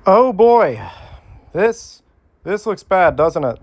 Oh boy, this looks bad, doesn't it?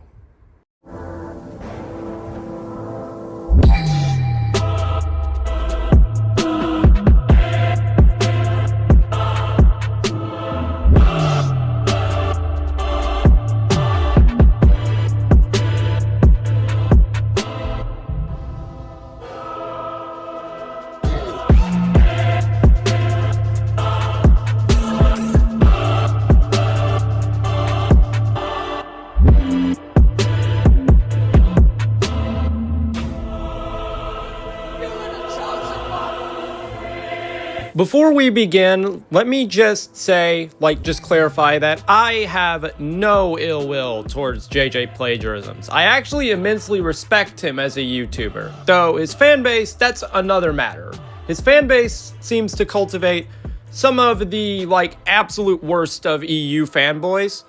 Before we begin, let me just say, just clarify that I have no ill will towards J.J Plagarisms. I actually immensely respect him as a YouTuber, though his fanbase, that's another matter. His fanbase seems to cultivate some of the, absolute worst of EU fanboys,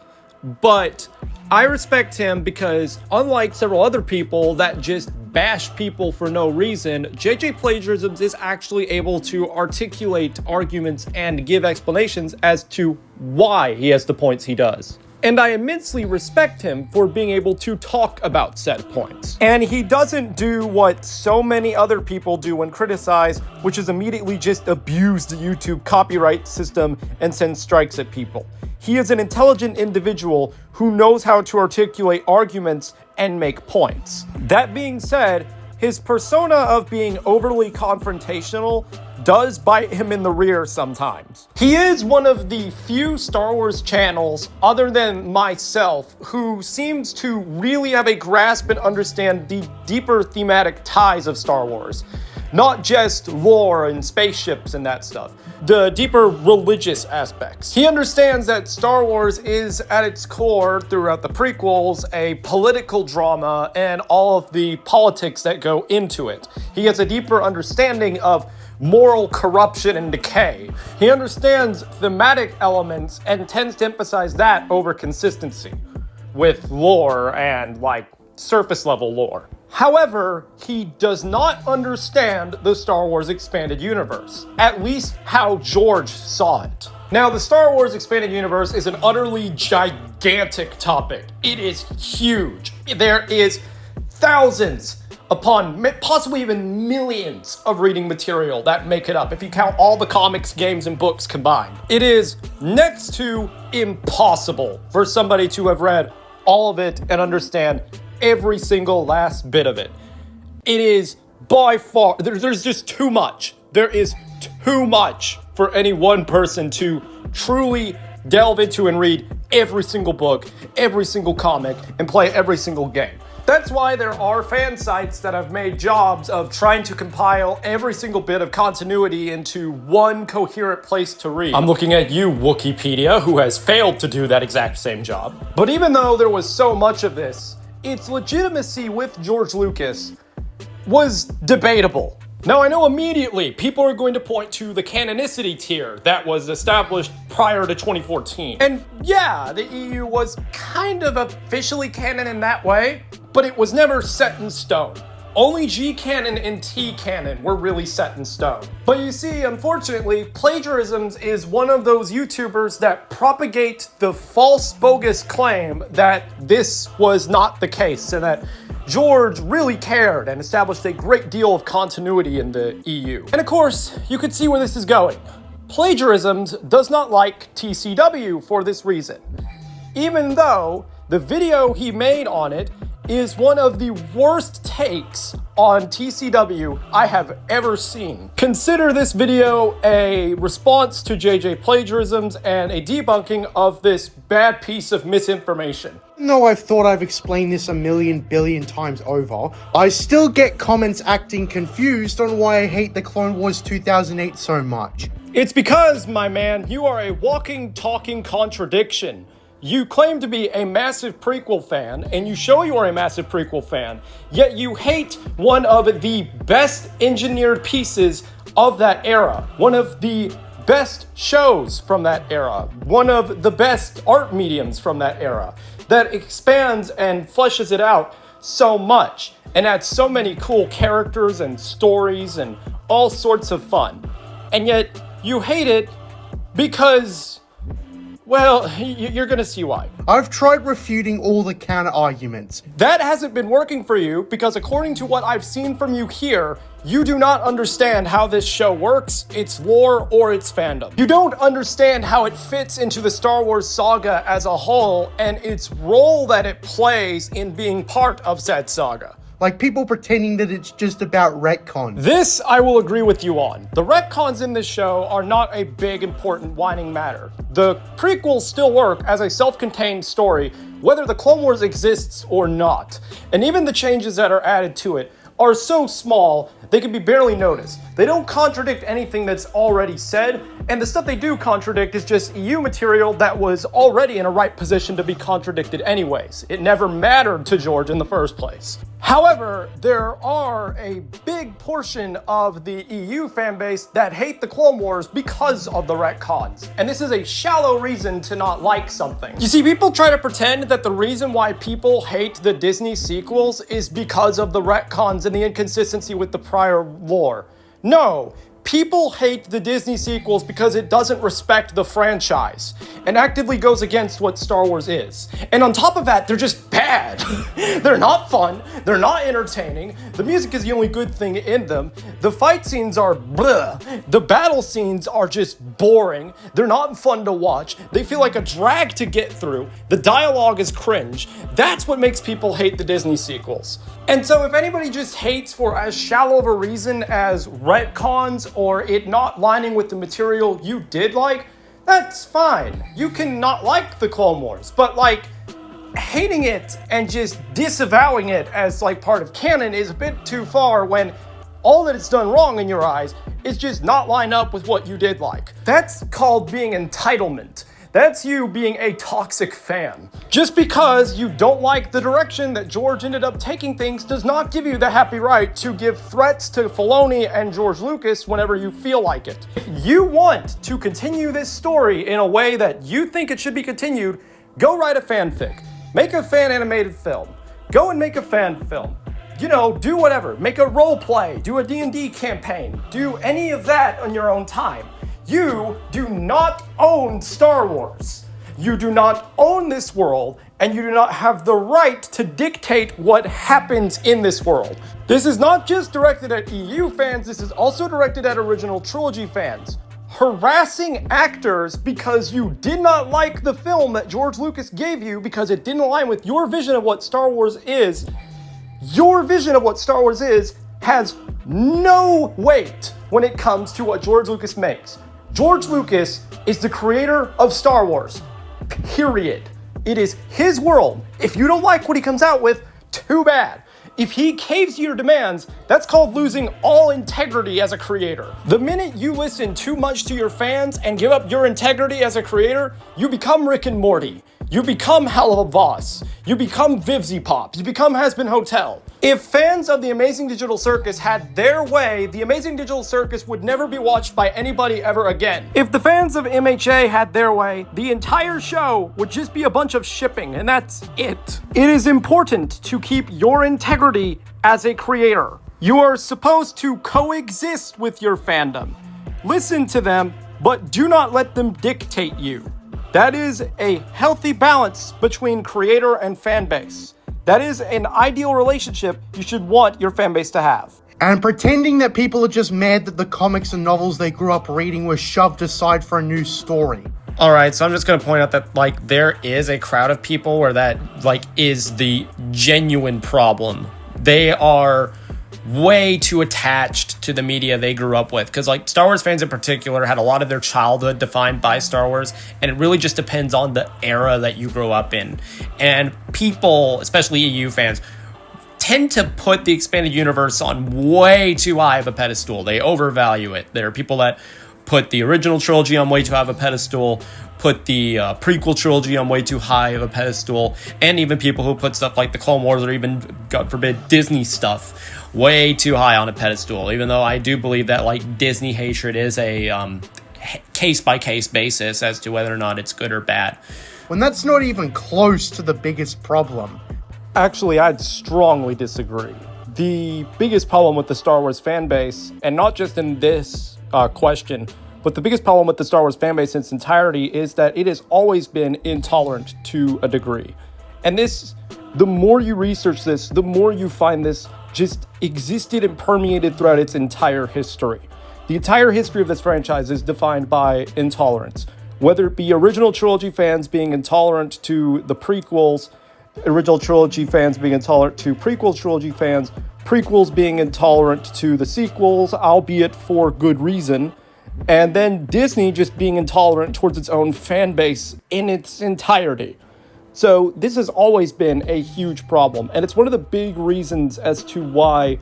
but I respect him because, unlike several other people that just bash people for no reason, J.J Plagarisms is actually able to articulate arguments and give explanations as to why he has the points he does. And I immensely respect him for being able to talk about said points. And he doesn't do what so many other people do when criticized, which is immediately just abuse the YouTube copyright system and send strikes at people. He is an intelligent individual who knows how to articulate arguments and make points. That being said, his persona of being overly confrontational does bite him in the rear sometimes. He is one of the few Star Wars channels, other than myself, who seems to really have a grasp and understand the deeper thematic ties of Star Wars. Not just lore and spaceships and that stuff. The deeper religious aspects. He understands that Star Wars is, at its core, throughout the prequels, a political drama and all of the politics that go into it. He has a deeper understanding of moral corruption and decay. He understands thematic elements and tends to emphasize that over consistency with lore and, surface level lore. However, he does not understand the Star Wars Expanded Universe, at least how George saw it. Now, the Star Wars Expanded Universe is an utterly gigantic topic. It is huge. There is thousands upon possibly even millions of reading material that make it up, if you count all the comics, games, and books combined. It is next to impossible for somebody to have read all of it and understand every single last bit of it. It is by far, there's just too much. There is too much for any one person to truly delve into and read every single book, every single comic, and play every single game. That's why there are fan sites that have made jobs of trying to compile every single bit of continuity into one coherent place to read. I'm looking at you, Wikipedia, who has failed to do that exact same job. But even though there was so much of this, its legitimacy with George Lucas was debatable. Now, I know immediately people are going to point to the canonicity tier that was established prior to 2014. And yeah, the EU was kind of officially canon in that way, but it was never set in stone. Only G canon and T canon were really set in stone. But you see, unfortunately, Plagarisms is one of those YouTubers that propagate the false, bogus claim that this was not the case and that George really cared and established a great deal of continuity in the EU. And of course, you could see where this is going. Plagarisms does not like TCW for this reason, even though the video he made on it is one of the worst takes on TCW I have ever seen. Consider this video a response to J.J Plagarisms and a debunking of this bad piece of misinformation. Even though I've thought I've explained this a million billion times over, I still get comments acting confused on why I hate the Clone Wars 2008 so much. It's because, my man, you are a walking, talking contradiction. You claim to be a massive prequel fan, and you show you are a massive prequel fan, yet you hate one of the best engineered pieces of that era, one of the best shows from that era, one of the best art mediums from that era, that expands and fleshes it out so much, and adds so many cool characters and stories and all sorts of fun. And yet, you hate it because, Well, you're gonna see why. I've tried refuting all the counter arguments. That hasn't been working for you because according to what I've seen from you here, you do not understand how this show works, its lore, or its fandom. You don't understand how it fits into the Star Wars saga as a whole and its role that it plays in being part of said saga. Like people pretending that it's just about retcon. This I will agree with you on. The retcons in this show are not a big, important, whining matter. The prequels still work as a self-contained story, whether the Clone Wars exists or not. And even the changes that are added to it are so small, they can be barely noticed. They don't contradict anything that's already said, and the stuff they do contradict is just EU material that was already in a right position to be contradicted anyways. It never mattered to George in the first place. However, there are a big portion of the EU fanbase that hate the Clone Wars because of the retcons. And this is a shallow reason to not like something. You see, people try to pretend that the reason why people hate the Disney sequels is because of the retcons and the inconsistency with the prior lore. No. People hate the Disney sequels because it doesn't respect the franchise and actively goes against what Star Wars is. And on top of that, they're just bad. They're not fun. They're not entertaining. The music is the only good thing in them. The fight scenes are bleh. The battle scenes are just boring. They're not fun to watch. They feel like a drag to get through. The dialogue is cringe. That's what makes people hate the Disney sequels. And so if anybody just hates for as shallow of a reason as retcons or it not lining with the material you did like, that's fine. You can not like the Clone Wars, but like hating it and just disavowing it as like part of canon is a bit too far when all that it's done wrong in your eyes is just not line up with what you did like. That's called being entitlement. That's you being a toxic fan. Just because you don't like the direction that George ended up taking things does not give you the happy right to give threats to Filoni and George Lucas whenever you feel like it. If you want to continue this story in a way that you think it should be continued, go write a fanfic. Make a fan animated film. Go and make a fan film. You know, do whatever. Make a role play. Do a D&D campaign. Do any of that on your own time. You do not own Star Wars. You do not own this world, and you do not have the right to dictate what happens in this world. This is not just directed at EU fans, this is also directed at original trilogy fans. Harassing actors because you did not like the film that George Lucas gave you because it didn't align with your vision of what Star Wars is, your vision of what Star Wars is has no weight when it comes to what George Lucas makes. George Lucas is the creator of Star Wars, period. It is his world. If you don't like what he comes out with, too bad. If he caves to your demands, that's called losing all integrity as a creator. The minute you listen too much to your fans and give up your integrity as a creator, you become Rick and Morty. You become Helluva Voss. You become Vivzy Pop. You become Has-Been Hotel. If fans of The Amazing Digital Circus had their way, The Amazing Digital Circus would never be watched by anybody ever again. If the fans of MHA had their way, the entire show would just be a bunch of shipping, and that's it. It is important to keep your integrity as a creator. You are supposed to coexist with your fandom. Listen to them, but do not let them dictate you. That is a healthy balance between creator and fan base. That is an ideal relationship you should want your fan base to have. And pretending that people are just mad that the comics and novels they grew up reading were shoved aside for a new story. Alright, so I'm just gonna point out that, like, there is a crowd of people where that, like, is the genuine problem. They are way too attached to the media they grew up with, because like Star Wars fans in particular had a lot of their childhood defined by Star Wars, and it really just depends on the era that you grew up in. And people, especially EU fans, tend to put the expanded universe on way too high of a pedestal. They overvalue it. There are people that put the original trilogy on way too high of a pedestal, put the prequel trilogy on way too high of a pedestal, and even people who put stuff like the Clone Wars or even, God forbid, Disney stuff way too high on a pedestal, even though I do believe that like Disney hatred is a case-by-case basis as to whether or not it's good or bad. When that's not even close to the biggest problem. Actually, I'd strongly disagree. The biggest problem with the Star Wars fan base, and not just in this question, But the biggest problem with the Star Wars fanbase in its entirety is that it has always been intolerant to a degree. And this, the more you research this, the more you find this just existed and permeated throughout its entire history. The entire history of this franchise is defined by intolerance. Whether it be original trilogy fans being intolerant to the prequels, original trilogy fans being intolerant to prequel trilogy fans, prequels being intolerant to the sequels, albeit for good reason, and then Disney just being intolerant towards its own fan base in its entirety. So this has always been a huge problem, and it's one of the big reasons as to why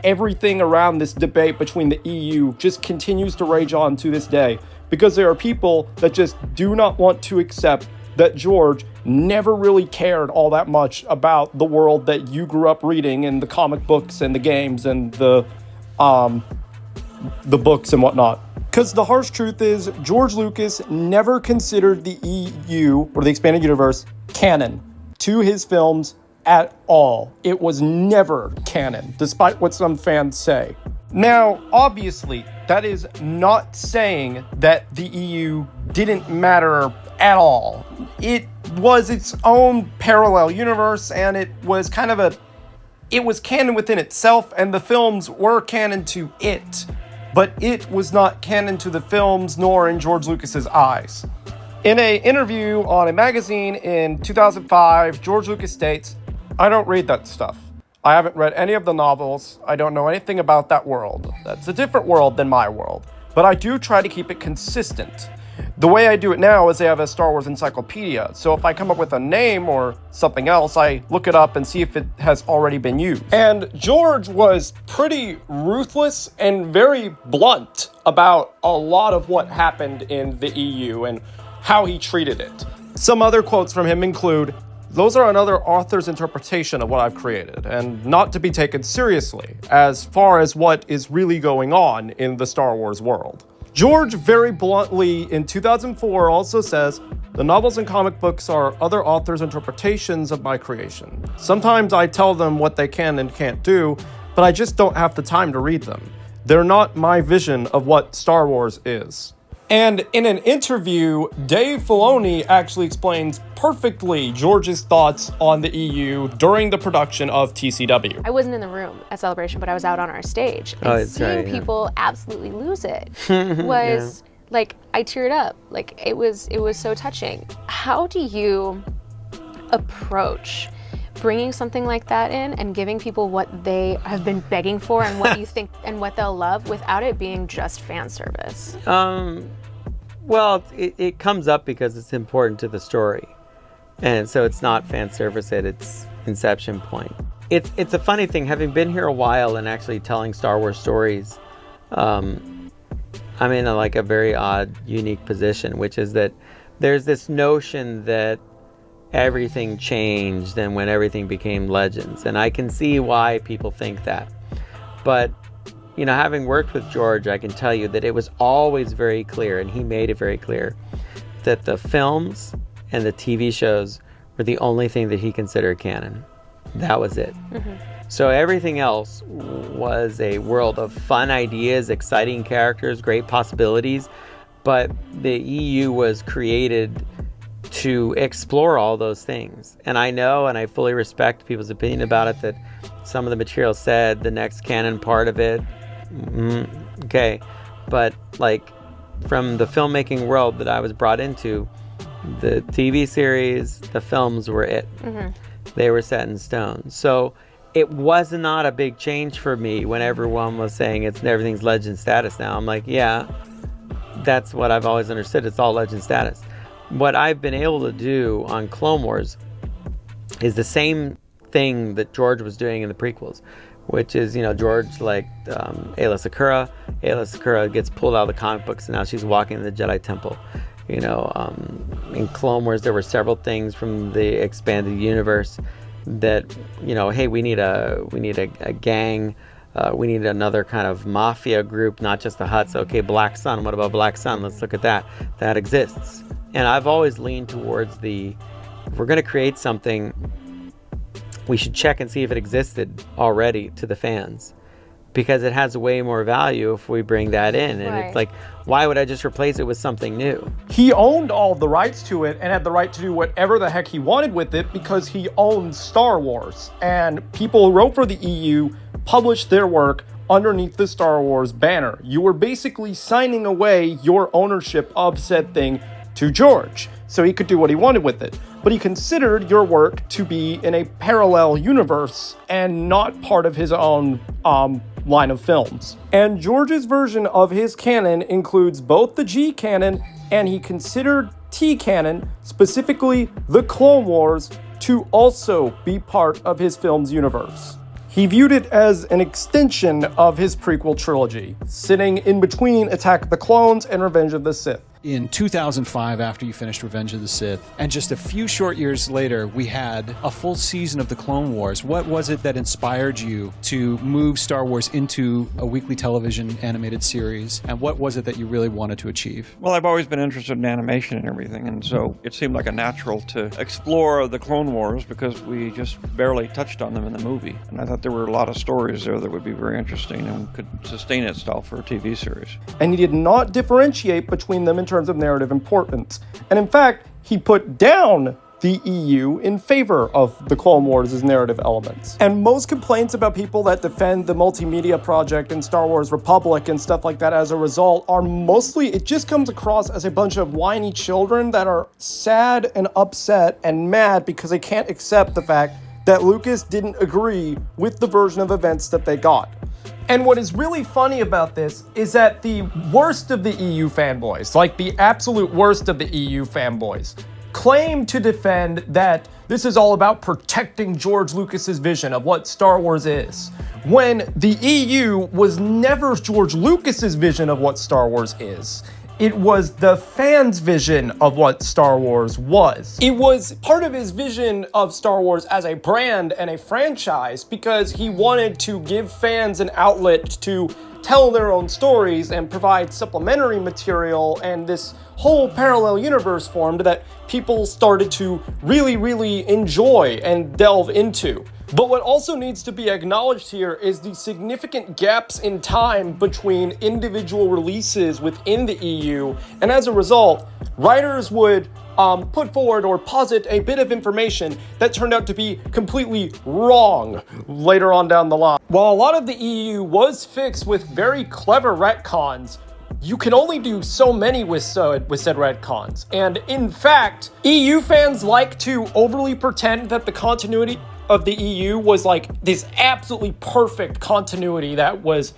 everything around this debate between the EU just continues to rage on to this day, because there are people that just do not want to accept that George never really cared all that much about the world that you grew up reading in the comic books and the games and the books and whatnot. Because the harsh truth is, George Lucas never considered the EU, or the expanded universe, canon to his films at all. It was never canon, despite what some fans say. Now, obviously, that is not saying that the EU didn't matter at all. It was its own parallel universe, and it was it was canon within itself, and the films were canon to it. But it was not canon to the films, nor in George Lucas's eyes. In an interview on a magazine in 2005, George Lucas states, "I don't read that stuff. I haven't read any of the novels. I don't know anything about that world. That's a different world than my world. But I do try to keep it consistent. The way I do it now is I have a Star Wars encyclopedia, so if I come up with a name or something else, I look it up and see if it has already been used." And George was pretty ruthless and very blunt about a lot of what happened in the EU and how he treated it. Some other quotes from him include, "Those are another author's interpretation of what I've created, and not to be taken seriously as far as what is really going on in the Star Wars world." George very bluntly in 2004 also says, "The novels and comic books are other authors' interpretations of my creation. Sometimes I tell them what they can and can't do, but I just don't have the time to read them. They're not my vision of what Star Wars is." And in an interview, Dave Filoni actually explains perfectly George's thoughts on the EU during the production of TCW. I wasn't in the room at Celebration, but I was out on our stage. And seeing people absolutely lose it was like, I teared up. Like, it was so touching. How do you approach bringing something like that in and giving people what they have been begging for and what you think and what they'll love without it being just fan service? Well, it comes up because it's important to the story. And so it's not fan service at its inception point. It's a funny thing, having been here a while and actually telling Star Wars stories, I'm in a very odd, unique position, which is that there's this notion that everything changed and when everything became Legends. And I can see why people think that. But, having worked with George, I can tell you that it was always very clear, and he made it very clear, that the films and the TV shows were the only thing that he considered canon. That was it. Mm-hmm. So everything else was a world of fun ideas, exciting characters, great possibilities. But the EU was created to explore all those things. And I know, and I fully respect people's opinion about it, that some of the material said the next canon part of it, okay. But from the filmmaking world that I was brought into, the TV series, the films were it. Mm-hmm. They were set in stone. So it was not a big change for me when everyone was saying everything's Legend status now. I'm like, yeah, that's what I've always understood. It's all Legend status. What I've been able to do on Clone Wars is the same thing that George was doing in the prequels, which is, George liked Aayla Secura. Aayla Secura gets pulled out of the comic books, and now she's walking in the Jedi Temple. In Clone Wars, there were several things from the expanded universe that, hey, we need a gang. We need another kind of mafia group, not just the Hutts. Okay, Black Sun. What about Black Sun? Let's look at that. That exists. And I've always leaned towards if we're going to create something, we should check and see if it existed already to the fans. because it has way more value if we bring that in. And Right. it's like, why would I just replace it with something new? He owned all the rights to it and had the right to do whatever the heck he wanted with it because he owned Star Wars. And people who wrote for the EU published their work underneath the Star Wars banner. You were basically signing away your ownership of said thing to George, so he could do what he wanted with it. But he considered your work to be in a parallel universe and not part of his own line of films. And George's version of his canon includes both the G canon, and he considered T canon, specifically the Clone Wars, to also be part of his film's universe. He viewed it as an extension of his prequel trilogy, sitting in between Attack of the Clones and Revenge of the Sith. In 2005, after you finished Revenge of the Sith, and just a few short years later, we had a full season of the Clone Wars. What was it that inspired you to move Star Wars into a weekly television animated series? And what was it that you really wanted to achieve? Well, I've always been interested in animation and everything, and so it seemed like a natural to explore the Clone Wars because we just barely touched on them in the movie. And I thought there were a lot of stories there that would be very interesting and could sustain itself for a TV series. And he did not differentiate between them in terms of narrative importance. And in fact, he put down the EU in favor of the Clone Wars' narrative elements. And most complaints about people that defend the multimedia project and Star Wars Republic and stuff like that as a result are mostly, it just comes across as a bunch of whiny children that are sad and upset and mad because they can't accept the fact that Lucas didn't agree with the version of events that they got. And what is really funny about this is that the worst of the EU fanboys, like the absolute worst of the EU fanboys, claim to defend that this is all about protecting George Lucas's vision of what Star Wars is, when the EU was never George Lucas's vision of what Star Wars is. It was the fans' vision of what Star Wars was. It was part of his vision of Star Wars as a brand and a franchise because he wanted to give fans an outlet to tell their own stories and provide supplementary material, and this whole parallel universe formed that people started to really, really enjoy and delve into. But what also needs to be acknowledged here is the significant gaps in time between individual releases within the EU, and as a result, writers would put forward or posit a bit of information that turned out to be completely wrong later on down the line. While a lot of the EU was fixed with very clever retcons, you can only do so many with said retcons. And in fact, EU fans like to overly pretend that the continuity of the EU was like this absolutely perfect continuity that was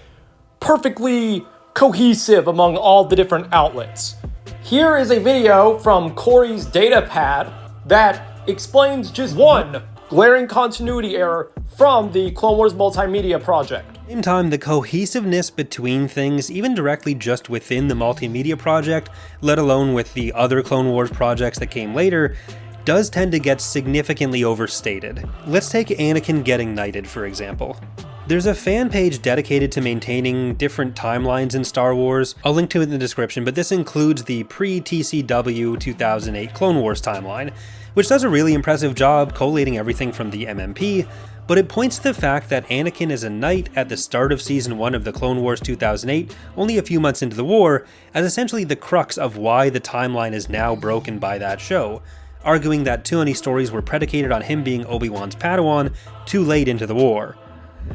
perfectly cohesive among all the different outlets. Here is a video from Corey's Datapad that explains just one glaring continuity error from the Clone Wars multimedia project. At the same time, the cohesiveness between things, even directly just within the multimedia project, let alone with the other Clone Wars projects that came later, does tend to get significantly overstated. Let's take Anakin getting knighted, for example. There's a fan page dedicated to maintaining different timelines in Star Wars. I'll link to it in the description, but this includes the pre-TCW 2008 Clone Wars timeline, which does a really impressive job collating everything from the MMP, but it points to the fact that Anakin is a knight at the start of Season 1 of the Clone Wars 2008, only a few months into the war, as essentially the crux of why the timeline is now broken by that show, arguing that too many stories were predicated on him being Obi-Wan's Padawan too late into the war.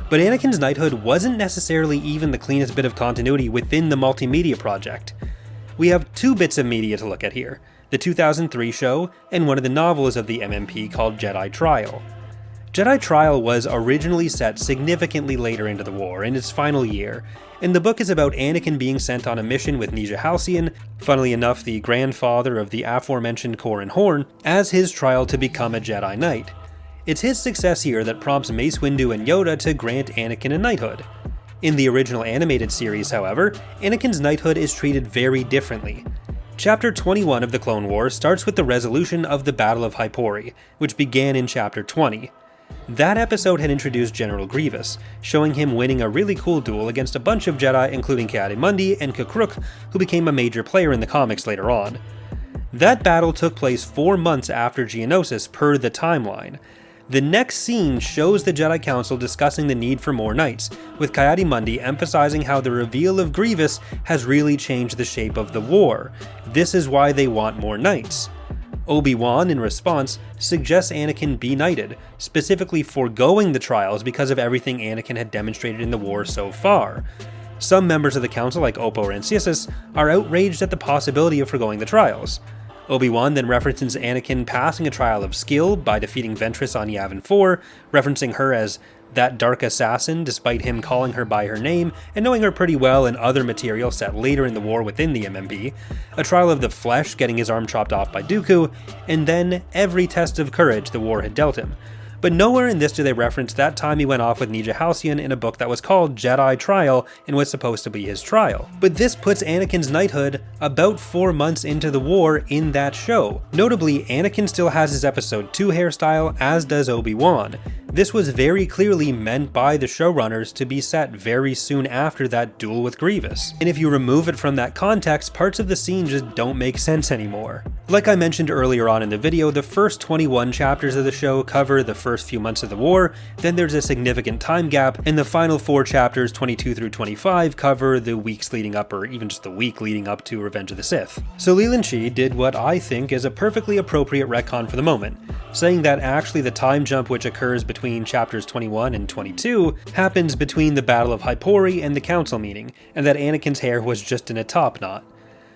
But Anakin's knighthood wasn't necessarily even the cleanest bit of continuity within the multimedia project. We have two bits of media to look at here, the 2003 show and one of the novels of the MMP called Jedi Trial. Jedi Trial was originally set significantly later into the war, in its final year, and the book is about Anakin being sent on a mission with Nisha Halcyon, funnily enough the grandfather of the aforementioned Corran Horn, as his trial to become a Jedi Knight. It's his success here that prompts Mace Windu and Yoda to grant Anakin a knighthood. In the original animated series, however, Anakin's knighthood is treated very differently. Chapter 21 of the Clone Wars starts with the resolution of the Battle of Hypori, which began in Chapter 20. That episode had introduced General Grievous, showing him winning a really cool duel against a bunch of Jedi including Ki-Adi-Mundi and Kukruk, who became a major player in the comics later on. That battle took place 4 months after Geonosis per the timeline. The next scene shows the Jedi Council discussing the need for more knights, with Coyote-Mundi emphasizing how the reveal of Grievous has really changed the shape of the war. This is why they want more knights. Obi-Wan, in response, suggests Anakin be knighted, specifically foregoing the trials because of everything Anakin had demonstrated in the war so far. Some members of the council, like Oppo Rancisis, are outraged at the possibility of foregoing the trials. Obi-Wan then references Anakin passing a trial of skill by defeating Ventress on Yavin 4, referencing her as that dark assassin despite him calling her by her name and knowing her pretty well in other material set later in the war within the MMP, a trial of the flesh getting his arm chopped off by Dooku, and then every test of courage the war had dealt him. But nowhere in this do they reference that time he went off with Nija Halcyon in a book that was called Jedi Trial and was supposed to be his trial. But this puts Anakin's knighthood about 4 months into the war in that show. Notably, Anakin still has his episode 2 hairstyle, as does Obi-Wan. This was very clearly meant by the showrunners to be set very soon after that duel with Grievous. And if you remove it from that context, parts of the scene just don't make sense anymore. Like I mentioned earlier on in the video, the first 21 chapters of the show cover the first few months of the war, then there's a significant time gap, and the final 4 chapters, 22 through 25, cover the weeks leading up, or even just the week leading up to Revenge of the Sith. So Leland Shee did what I think is a perfectly appropriate retcon for the moment, saying that actually the time jump which occurs between chapters 21 and 22 happens between the Battle of Hypori and the council meeting, and that Anakin's hair was just in a top knot.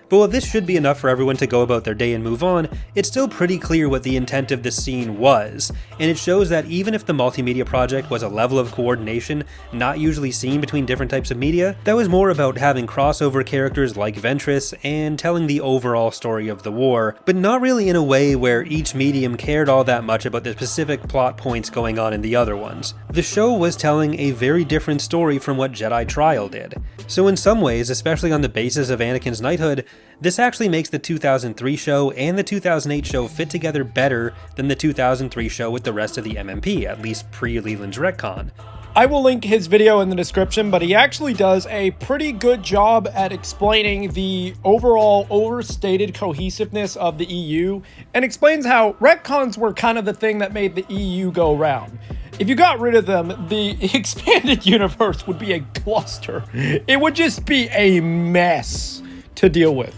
But while this should be enough for everyone to go about their day and move on, it's still pretty clear what the intent of this scene was, and it shows that even if the multimedia project was a level of coordination not usually seen between different types of media, that was more about having crossover characters like Ventress and telling the overall story of the war, but not really in a way where each medium cared all that much about the specific plot points going on in the other ones. The show was telling a very different story from what Jedi Trial did. So in some ways, especially on the basis of Anakin's knighthood, this actually makes the 2003 show and the 2008 show fit together better than the 2003 show with the rest of the MMP, at least pre-Leland's retcon. I will link his video in the description, but he actually does a pretty good job at explaining the overall overstated cohesiveness of the EU, and explains how retcons were kind of the thing that made the EU go round. If you got rid of them, the expanded universe would be a cluster. It would just be a mess to deal with.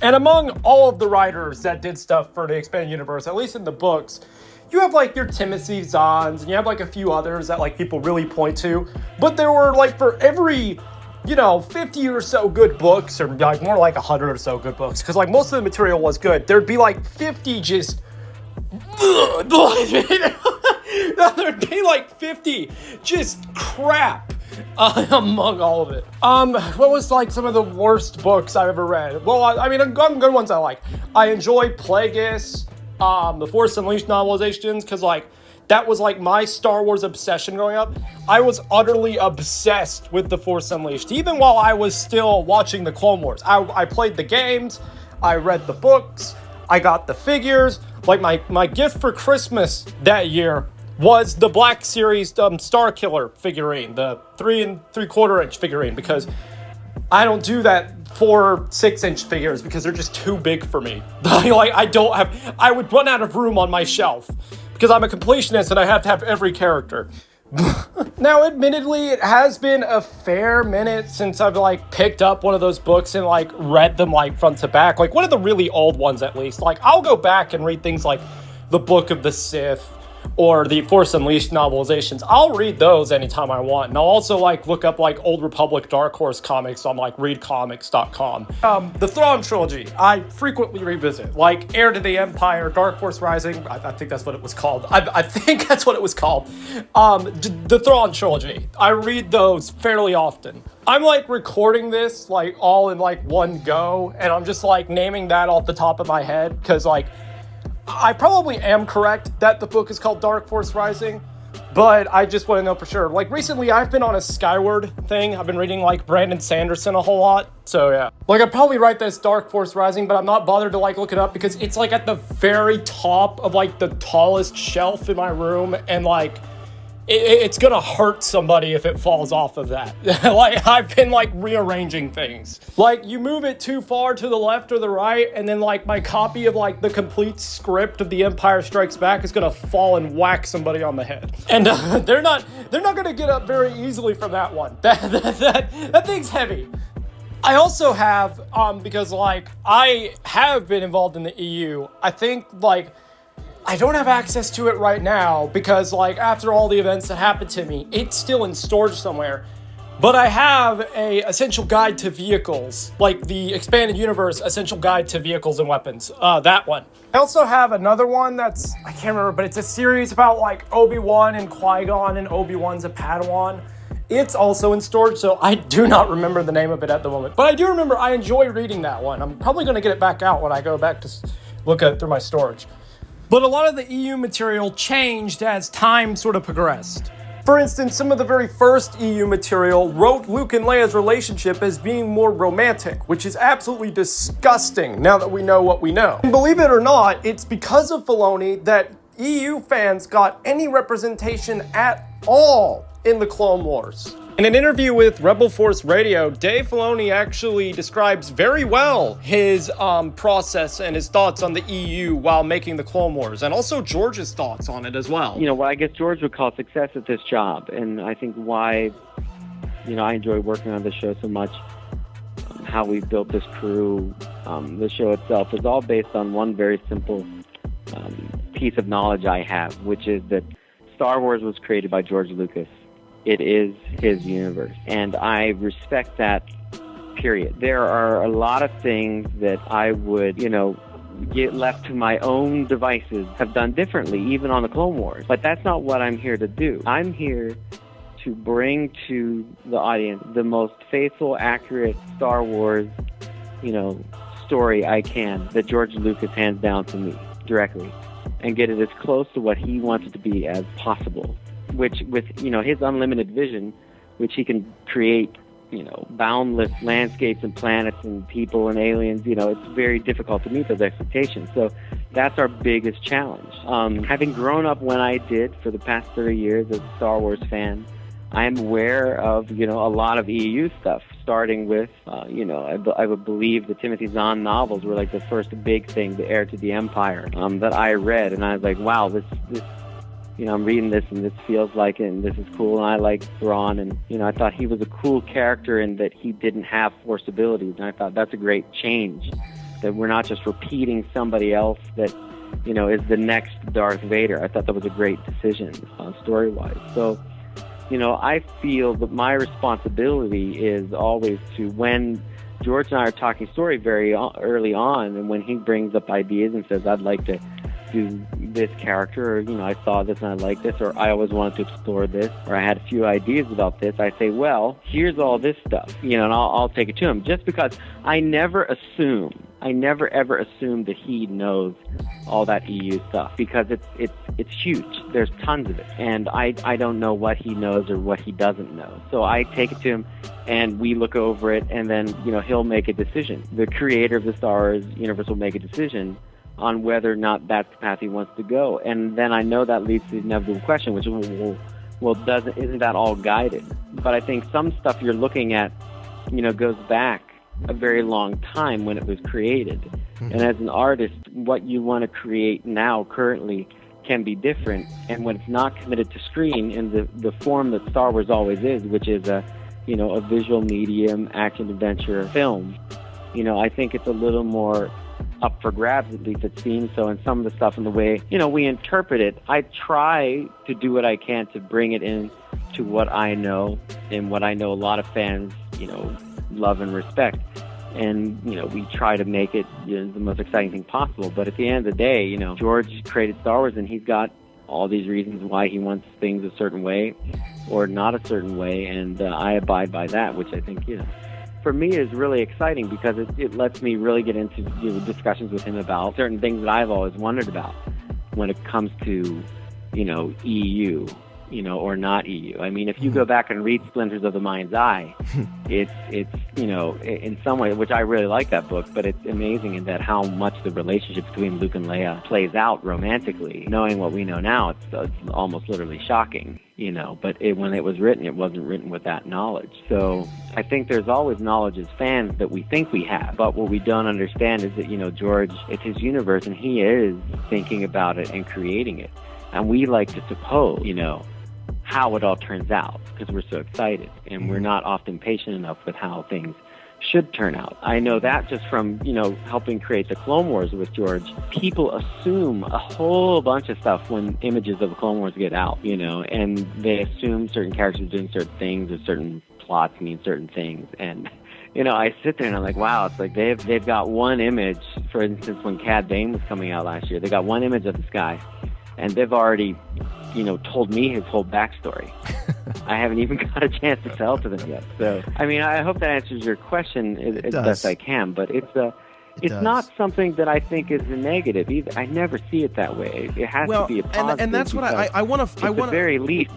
And among all of the writers that did stuff for the expanded universe, at least in the books, you have like your Timothy Zahns, and you have like a few others that like people really point to. But there were like for every, 50 or so good books, or like more like 100 or so good books, because like most of the material was good, there'd be like 50 just there'd be like 50 just crap among all of it. What was like some of the worst books I've ever read? Well, I mean, good ones I like. I enjoy Plagueis, the Force Unleashed novelizations, because like that was like my Star Wars obsession growing up. I was utterly obsessed with the Force Unleashed, even while I was still watching the Clone Wars. I played the games, I read the books, I got the figures. Like my gift for Christmas that year was the Black Series Star Killer figurine, the 3 3/4 inch figurine, because I don't do that 4 6-inch figures because they're just too big for me. I would run out of room on my shelf because I'm a completionist and I have to have every character. Now, admittedly, it has been a fair minute since I've like picked up one of those books and like read them like front to back. Like one of the really old ones, at least. Like I'll go back and read things like the Book of the Sith or the Force Unleashed novelizations. I'll read those anytime I want. And I'll also like look up like Old Republic Dark Horse comics on like readcomics.com. The Thrawn trilogy, I frequently revisit, like Heir to the Empire, Dark Force Rising. I think that's what it was called. I think that's what it was called. The Thrawn trilogy, I read those fairly often. I'm like recording this like all in like one go, and I'm just like naming that off the top of my head because like I probably am correct that the book is called Dark Force Rising, but I just want to know for sure. Like recently I've been on a Skyward thing. I've been reading like Brandon Sanderson a whole lot. So yeah. Like I'd probably write this Dark Force Rising, but I'm not bothered to like look it up because it's like at the very top of like the tallest shelf in my room, and like it's gonna hurt somebody if it falls off of that. Like, I've been like rearranging things. Like, you move it too far to the left or the right, and then like my copy of like the complete script of The Empire Strikes Back is gonna fall and whack somebody on the head. And they're not gonna get up very easily from that one. That thing's heavy. I also have, because like I have been involved in the EU, I think like I don't have access to it right now because like after all the events that happened to me, it's still in storage somewhere. But I have a Essential Guide to Vehicles, like the Expanded Universe Essential Guide to Vehicles and Weapons, that one. I also have another one that's, I can't remember, but it's a series about like Obi-Wan and Qui-Gon, and Obi-Wan's a Padawan. It's also in storage, so I do not remember the name of it at the moment. But I do remember I enjoy reading that one. I'm probably going to get it back out when I go back to look at through my storage. But a lot of the EU material changed as time sort of progressed. For instance, some of the very first EU material wrote Luke and Leia's relationship as being more romantic, which is absolutely disgusting now that we know what we know. And believe it or not, it's because of Filoni that EU fans got any representation at all in the Clone Wars. In an interview with Rebel Force Radio, Dave Filoni actually describes very well his process and his thoughts on the EU while making the Clone Wars, and also George's thoughts on it as well. You know, what I guess George would call success at this job, and I think why, you know, I enjoy working on this show so much, how we built this crew, the show itself is all based on one very simple piece of knowledge I have, which is that Star Wars was created by George Lucas. It is his universe, and I respect that, period. There are a lot of things that I would, you know, get left to my own devices, have done differently, even on the Clone Wars. But that's not what I'm here to do. I'm here to bring to the audience the most faithful, accurate Star Wars, you know, story I can that George Lucas hands down to me directly, and get it as close to what he wants it to be as possible. Which, with, you know, his unlimited vision, which he can create, you know, boundless landscapes and planets and people and aliens, you know, it's very difficult to meet those expectations. So that's our biggest challenge. Having grown up when I did for the past 30 years as a Star Wars fan, I'm aware of, you know, a lot of EU stuff, starting with, you know, I would believe the Timothy Zahn novels were like the first big thing, the Heir to the Empire, that I read. And I was like, wow, this you know, I'm reading this and this feels like it and this is cool, and I like Thrawn, and, you know, I thought he was a cool character in that he didn't have Force abilities, and I thought that's a great change, that we're not just repeating somebody else that, you know, is the next Darth Vader. I thought that was a great decision, story-wise. So, you know, I feel that my responsibility is always to, when George and I are talking story very early on, and when he brings up ideas and says, I'd like to do this character, or, you know, I saw this and I like this, or I always wanted to explore this, or I had a few ideas about this, I say, well, here's all this stuff, you know, and I'll take it to him, just because I never ever assume that he knows all that EU stuff, because it's huge. There's tons of it, and I don't know what he knows or what he doesn't know. So I take it to him, and we look over it, and then, you know, he'll make a decision. The creator of the Star Wars universe will make a decision on whether or not that's the path he wants to go. And then I know that leads to the inevitable question, which is, well, isn't that all guided? But I think some stuff you're looking at, you know, goes back a very long time when it was created. Mm-hmm. And as an artist, what you want to create now, currently, can be different. And when it's not committed to screen in the form that Star Wars always is, which is a visual medium, action-adventure film, you know, I think it's a little more up for grabs, at least it seems so, and some of the stuff in the way, you know, we interpret it. I try to do what I can to bring it in to what I know, and what I know a lot of fans, you know, love and respect. And, you know, we try to make it, you know, the most exciting thing possible. But at the end of the day, you know, George created Star Wars, and he's got all these reasons why he wants things a certain way or not a certain way, and I abide by that, which I think, you know, for me is really exciting, because it lets me really get into, you know, discussions with him about certain things that I've always wondered about when it comes to, you know, EU. or not EU. I mean, if you go back and read Splinters of the Mind's Eye, it's in some way, which I really like that book, but it's amazing in that how much the relationship between Luke and Leia plays out romantically. Knowing what we know now, it's almost literally shocking, but when it was written, it wasn't written with that knowledge. So I think there's always knowledge as fans that we think we have, but what we don't understand is that, George, it's his universe, and he is thinking about it and creating it. And we like to suppose, how it all turns out, because we're so excited, and we're not often patient enough with how things should turn out. I know that just from, helping create the Clone Wars with George. People assume a whole bunch of stuff when images of the Clone Wars get out, and they assume certain characters doing certain things or certain plots mean certain things. And, I sit there and I'm like, wow, it's like they've got one image. For instance, when Cad Bane was coming out last year, they got one image of this guy, and they've already told me his whole backstory. I haven't even got a chance to tell to them yet. So, I mean, I hope that answers your question as best I can, but it's not something that I think is a negative either. I never see it that way. It has to be a positive. And that's what I want to... At the very least,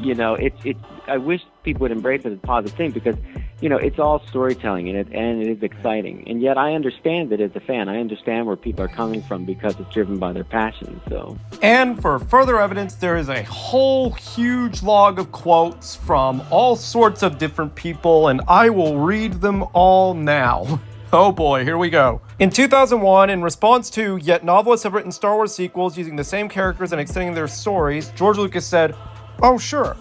I wish people would embrace it as a positive thing, because, it's all storytelling, and it is exciting. And yet I understand it as a fan. I understand where people are coming from because it's driven by their passion. So. And for further evidence, there is a whole huge log of quotes from all sorts of different people, and I will read them all now. Oh boy, here we go. In 2001, in response to yet novelists have written Star Wars sequels using the same characters and extending their stories, George Lucas said, "Oh sure,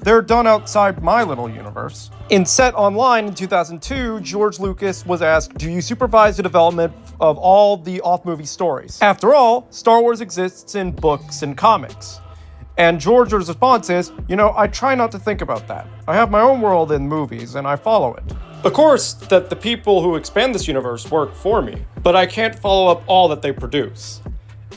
they're done outside my little universe." In Set Online in 2002, George Lucas was asked, "Do you supervise the development of all the off-movie stories? After all, Star Wars exists in books and comics." And George's response is, "I try not to think about that. I have my own world in movies, and I follow it. Of course, that the people who expand this universe work for me, but I can't follow up all that they produce."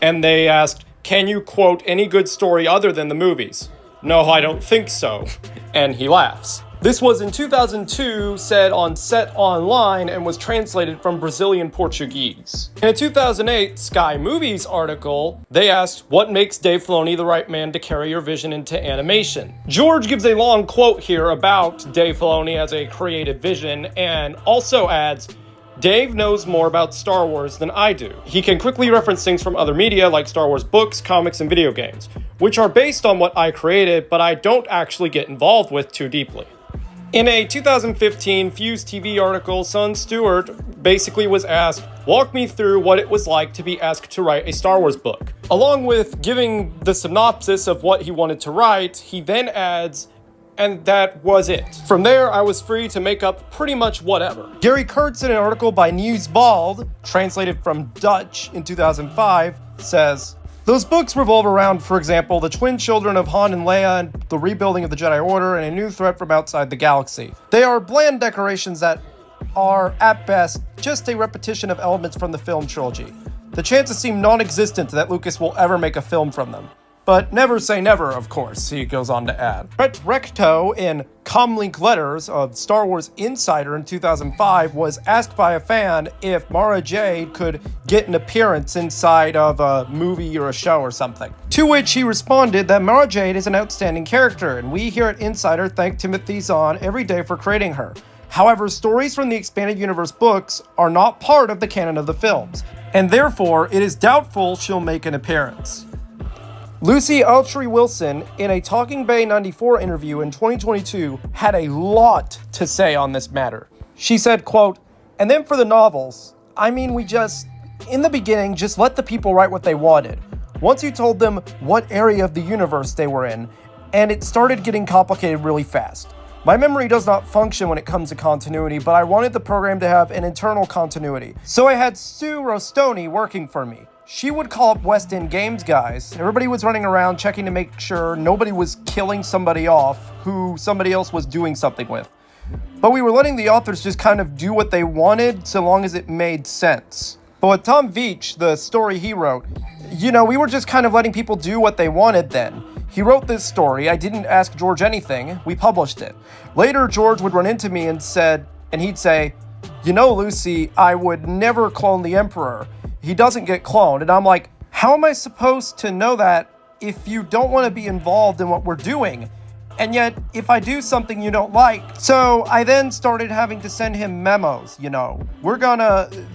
And they asked, "Can you quote any good story other than the movies?" "No, I don't think so." And he laughs. This was in 2002, said on Set Online, and was translated from Brazilian Portuguese. In a 2008 Sky Movies article, they asked, "What makes Dave Filoni the right man to carry your vision into animation?" George gives a long quote here about Dave Filoni as a creative vision, and also adds, "Dave knows more about Star Wars than I do. He can quickly reference things from other media like Star Wars books, comics, and video games, which are based on what I created, but I don't actually get involved with too deeply." In a 2015 Fuse TV article, Son Stewart basically was asked, "Walk me through what it was like to be asked to write a Star Wars book." Along with giving the synopsis of what he wanted to write, he then adds, "And that was it. From there, I was free to make up pretty much whatever." Gary Kurtz, in an article by Nieuwsblad, translated from Dutch in 2005, says, "Those books revolve around, for example, the twin children of Han and Leia and the rebuilding of the Jedi Order and a new threat from outside the galaxy. They are bland decorations that are, at best, just a repetition of elements from the film trilogy. The chances seem non-existent that Lucas will ever make a film from them. But never say never, of course," he goes on to add. Brett Recto, in Comlink Letters of Star Wars Insider in 2005, was asked by a fan if Mara Jade could get an appearance inside of a movie or a show or something. To which he responded that Mara Jade is an outstanding character, and we here at Insider thank Timothy Zahn every day for creating her. However, stories from the Expanded Universe books are not part of the canon of the films, and therefore it is doubtful she'll make an appearance. Lucy Autry Wilson, in a Talking Bay 94 interview in 2022, had a lot to say on this matter. She said, quote, "And then for the novels, I mean, we just, in the beginning, just let the people write what they wanted. Once you told them what area of the universe they were in, and it started getting complicated really fast. My memory does not function when it comes to continuity, but I wanted the program to have an internal continuity. So I had Sue Rostoni working for me. She would call up West End Games guys. Everybody was running around checking to make sure nobody was killing somebody off who somebody else was doing something with. But we were letting the authors just kind of do what they wanted so long as it made sense. But with Tom Veitch, the story he wrote, we were just kind of letting people do what they wanted then. He wrote this story. I didn't ask George anything. We published it. Later, George would run into me and he'd say, Lucy, I would never clone the Emperor. He doesn't get cloned." And I'm like, how am I supposed to know that if you don't want to be involved in what we're doing? And yet, if I do something you don't like, so I then started having to send him memos,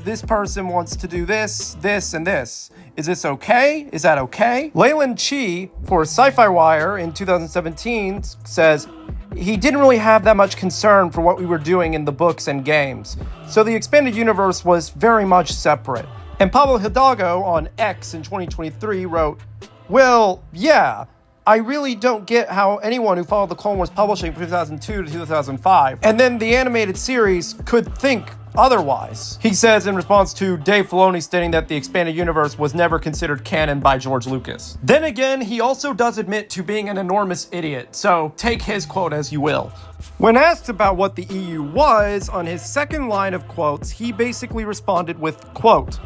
this person wants to do this, this, and this. Is this okay? Is that okay? Leyland Chi for Sci-Fi Wire in 2017 says, he didn't really have that much concern for what we were doing in the books and games. So the expanded universe was very much separate. And Pablo Hidalgo on X in 2023 wrote, well, yeah, I really don't get how anyone who followed the Clone Wars publishing from 2002 to 2005, and then the animated series could think otherwise. He says in response to Dave Filoni stating that the expanded universe was never considered canon by George Lucas. Then again, he also does admit to being an enormous idiot, so take his quote as you will. When asked about what the EU was, on his second line of quotes, he basically responded with, quote,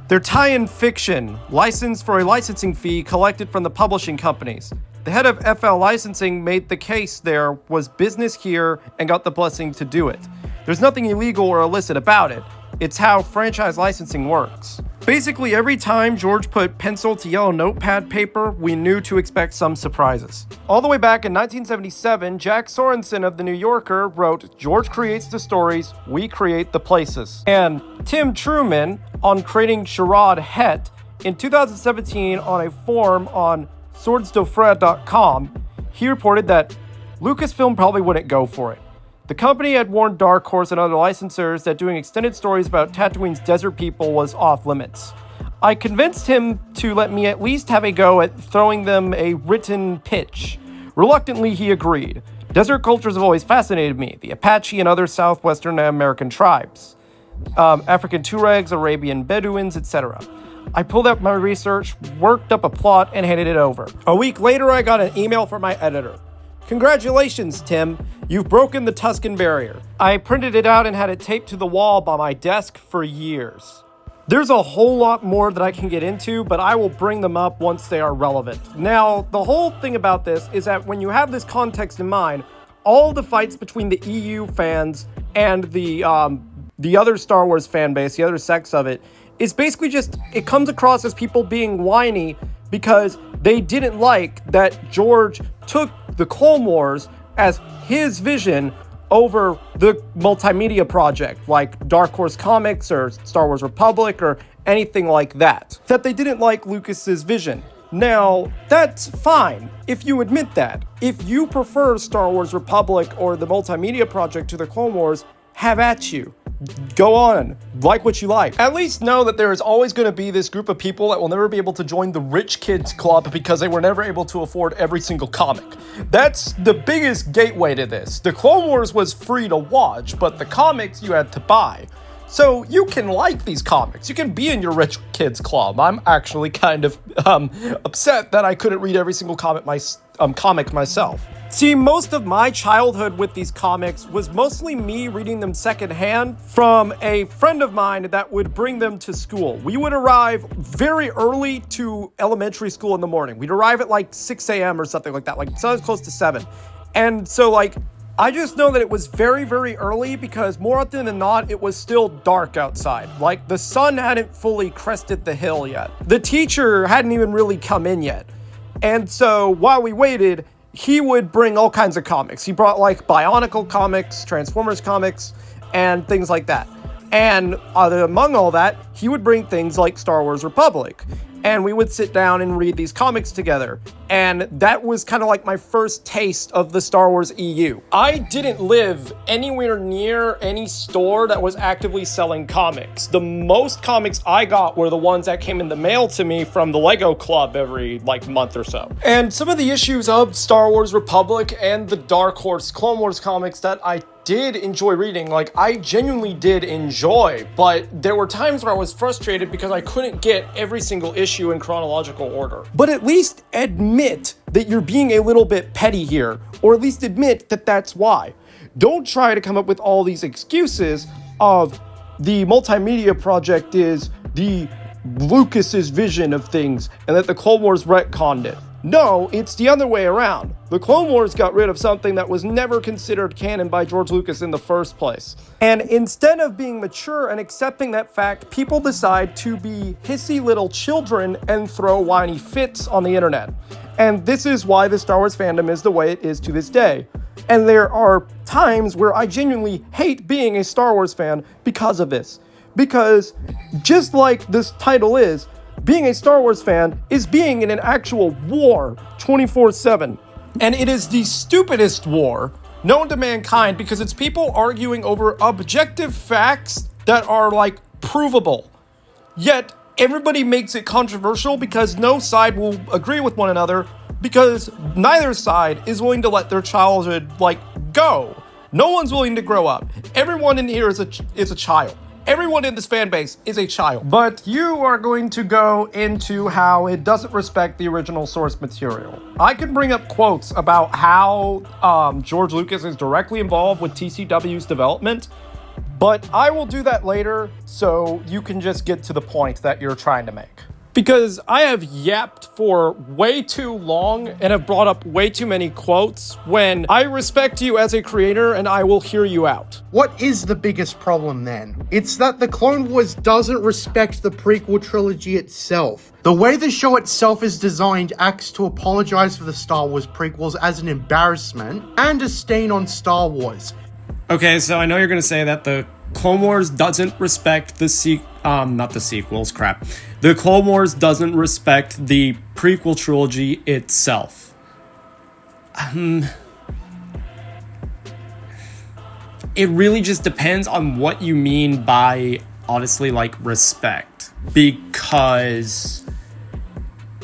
"They're tie-in fiction, licensed for a licensing fee collected from the publishing companies. The head of FL licensing made the case there was business here and got the blessing to do it. There's nothing illegal or illicit about it. It's how franchise licensing works." Basically, every time George put pencil to yellow notepad paper, we knew to expect some surprises. All the way back in 1977, Jack Sorensen of The New Yorker wrote, "George creates the stories, we create the places." And Tim Truman, on creating Sherrod Het, in 2017 on a forum on swordsdofred.com, he reported that Lucasfilm probably wouldn't go for it. The company had warned Dark Horse and other licensors that doing extended stories about Tatooine's desert people was off limits. I convinced him to let me at least have a go at throwing them a written pitch. Reluctantly, he agreed. Desert cultures have always fascinated me, the Apache and other southwestern American tribes, African Tuaregs, Arabian Bedouins, etc. I pulled up my research, worked up a plot, and handed it over. A week later, I got an email from my editor. "Congratulations, Tim. You've broken the Tuscan barrier." I printed it out and had it taped to the wall by my desk for years. There's a whole lot more that I can get into, but I will bring them up once they are relevant. Now, the whole thing about this is that when you have this context in mind, all the fights between the EU fans and the other Star Wars fan base, the other sects of it, is basically just, it comes across as people being whiny because they didn't like that George took the Clone Wars as his vision over the multimedia project, like Dark Horse Comics or Star Wars Republic or anything like that. That they didn't like Lucas's vision. Now, that's fine if you admit that. If you prefer Star Wars Republic or the multimedia project to the Clone Wars, have at you. Go on, like what you like. At least know that there is always going to be this group of people that will never be able to join the rich kids club because they were never able to afford every single comic. That's the biggest gateway to this. The Clone Wars was free to watch, but the comics you had to buy. So you can like these comics. You can be in your rich kids club. I'm actually kind of upset that I couldn't read every single comic myself. See, most of my childhood with these comics was mostly me reading them secondhand from a friend of mine that would bring them to school. We would arrive very early to elementary school in the morning. We'd arrive at like 6 a.m. or something like that, like sometimes close to 7. And so I just know that it was very, very early because more often than not, it was still dark outside. Like the sun hadn't fully crested the hill yet. The teacher hadn't even really come in yet. And so while we waited, he would bring all kinds of comics. He brought like Bionicle comics, Transformers comics, and things like that. And among all that, he would bring things like Star Wars Republic. And we would sit down and read these comics together. And that was kind of like my first taste of the Star Wars EU. I didn't live anywhere near any store that was actively selling comics. The most comics I got were the ones that came in the mail to me from the Lego Club every month or so. And some of the issues of Star Wars Republic and the Dark Horse Clone Wars comics that I did enjoy reading, I genuinely did enjoy, but there were times where I was frustrated because I couldn't get every single issue in chronological order. But at least admit that you're being a little bit petty here, or at least admit that that's why. Don't try to come up with all these excuses of the multimedia project is the Lucas's vision of things and that the Clone Wars retconned it. No, it's the other way around. The Clone Wars got rid of something that was never considered canon by George Lucas in the first place. And instead of being mature and accepting that fact, people decide to be hissy little children and throw whiny fits on the internet. And this is why the Star Wars fandom is the way it is to this day. And there are times where I genuinely hate being a Star Wars fan because of this. Because just like this title is, being a Star Wars fan is being in an actual war 24/7. And it is the stupidest war known to mankind because it's people arguing over objective facts that are like provable. Yet everybody makes it controversial because no side will agree with one another because neither side is willing to let their childhood like go. No one's willing to grow up. Everyone in here is a child. Everyone in this fan base is a child. But you are going to go into how it doesn't respect the original source material. I can bring up quotes about how George Lucas is directly involved with TCW's development, but I will do that later so you can just get to the point that you're trying to make. Because I have yapped for way too long and have brought up way too many quotes when I respect you as a creator and I will hear you out. What is the biggest problem then? It's that the Clone Wars doesn't respect the prequel trilogy itself. The way the show itself is designed acts to apologize for the Star Wars prequels as an embarrassment and a stain on Star Wars. Okay, so I know you're going to say that the Clone Wars doesn't respect the not the sequels, crap. The Clone Wars doesn't respect the prequel trilogy itself. It really just depends on what you mean by, honestly, like, respect. Because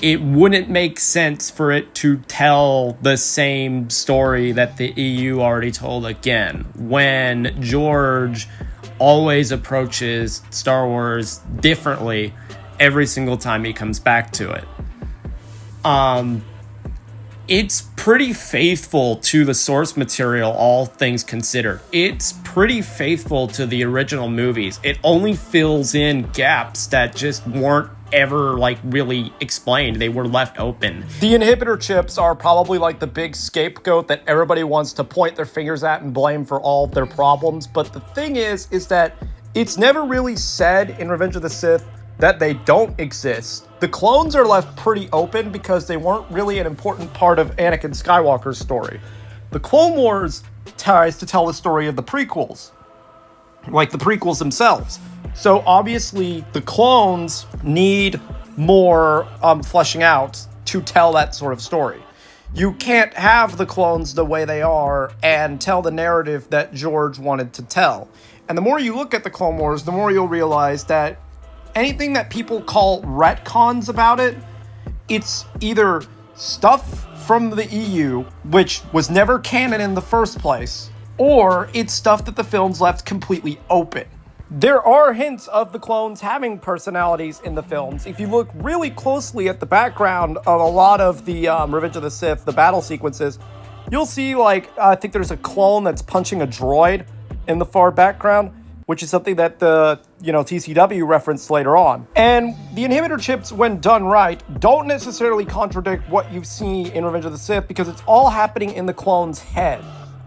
it wouldn't make sense for it to tell the same story that the EU already told again, when George always approaches Star Wars differently every single time he comes back to it. It's pretty faithful to the source material, all things considered. It's pretty faithful to the original movies. It only fills in gaps that just weren't ever like really explained. They were left open. The inhibitor chips are probably like the big scapegoat that everybody wants to point their fingers at and blame for all of their problems. But the thing is that it's never really said in Revenge of the Sith that they don't exist. The clones are left pretty open because they weren't really an important part of Anakin Skywalker's story. The Clone Wars tries to tell the story of the prequels, like the prequels themselves. So obviously the clones need more fleshing out to tell that sort of story. You can't have the clones the way they are and tell the narrative that George wanted to tell. And the more you look at the Clone Wars, the more you'll realize that anything that people call retcons about it, it's either stuff from the EU, which was never canon in the first place, or it's stuff that the films left completely open. There are hints of the clones having personalities in the films. If you look really closely at the background of a lot of the Revenge of the Sith, the battle sequences, you'll see, like, I think there's a clone that's punching a droid in the far background, which is something that the, TCW referenced later on. And the inhibitor chips, when done right, don't necessarily contradict what you see in Revenge of the Sith because it's all happening in the clone's head,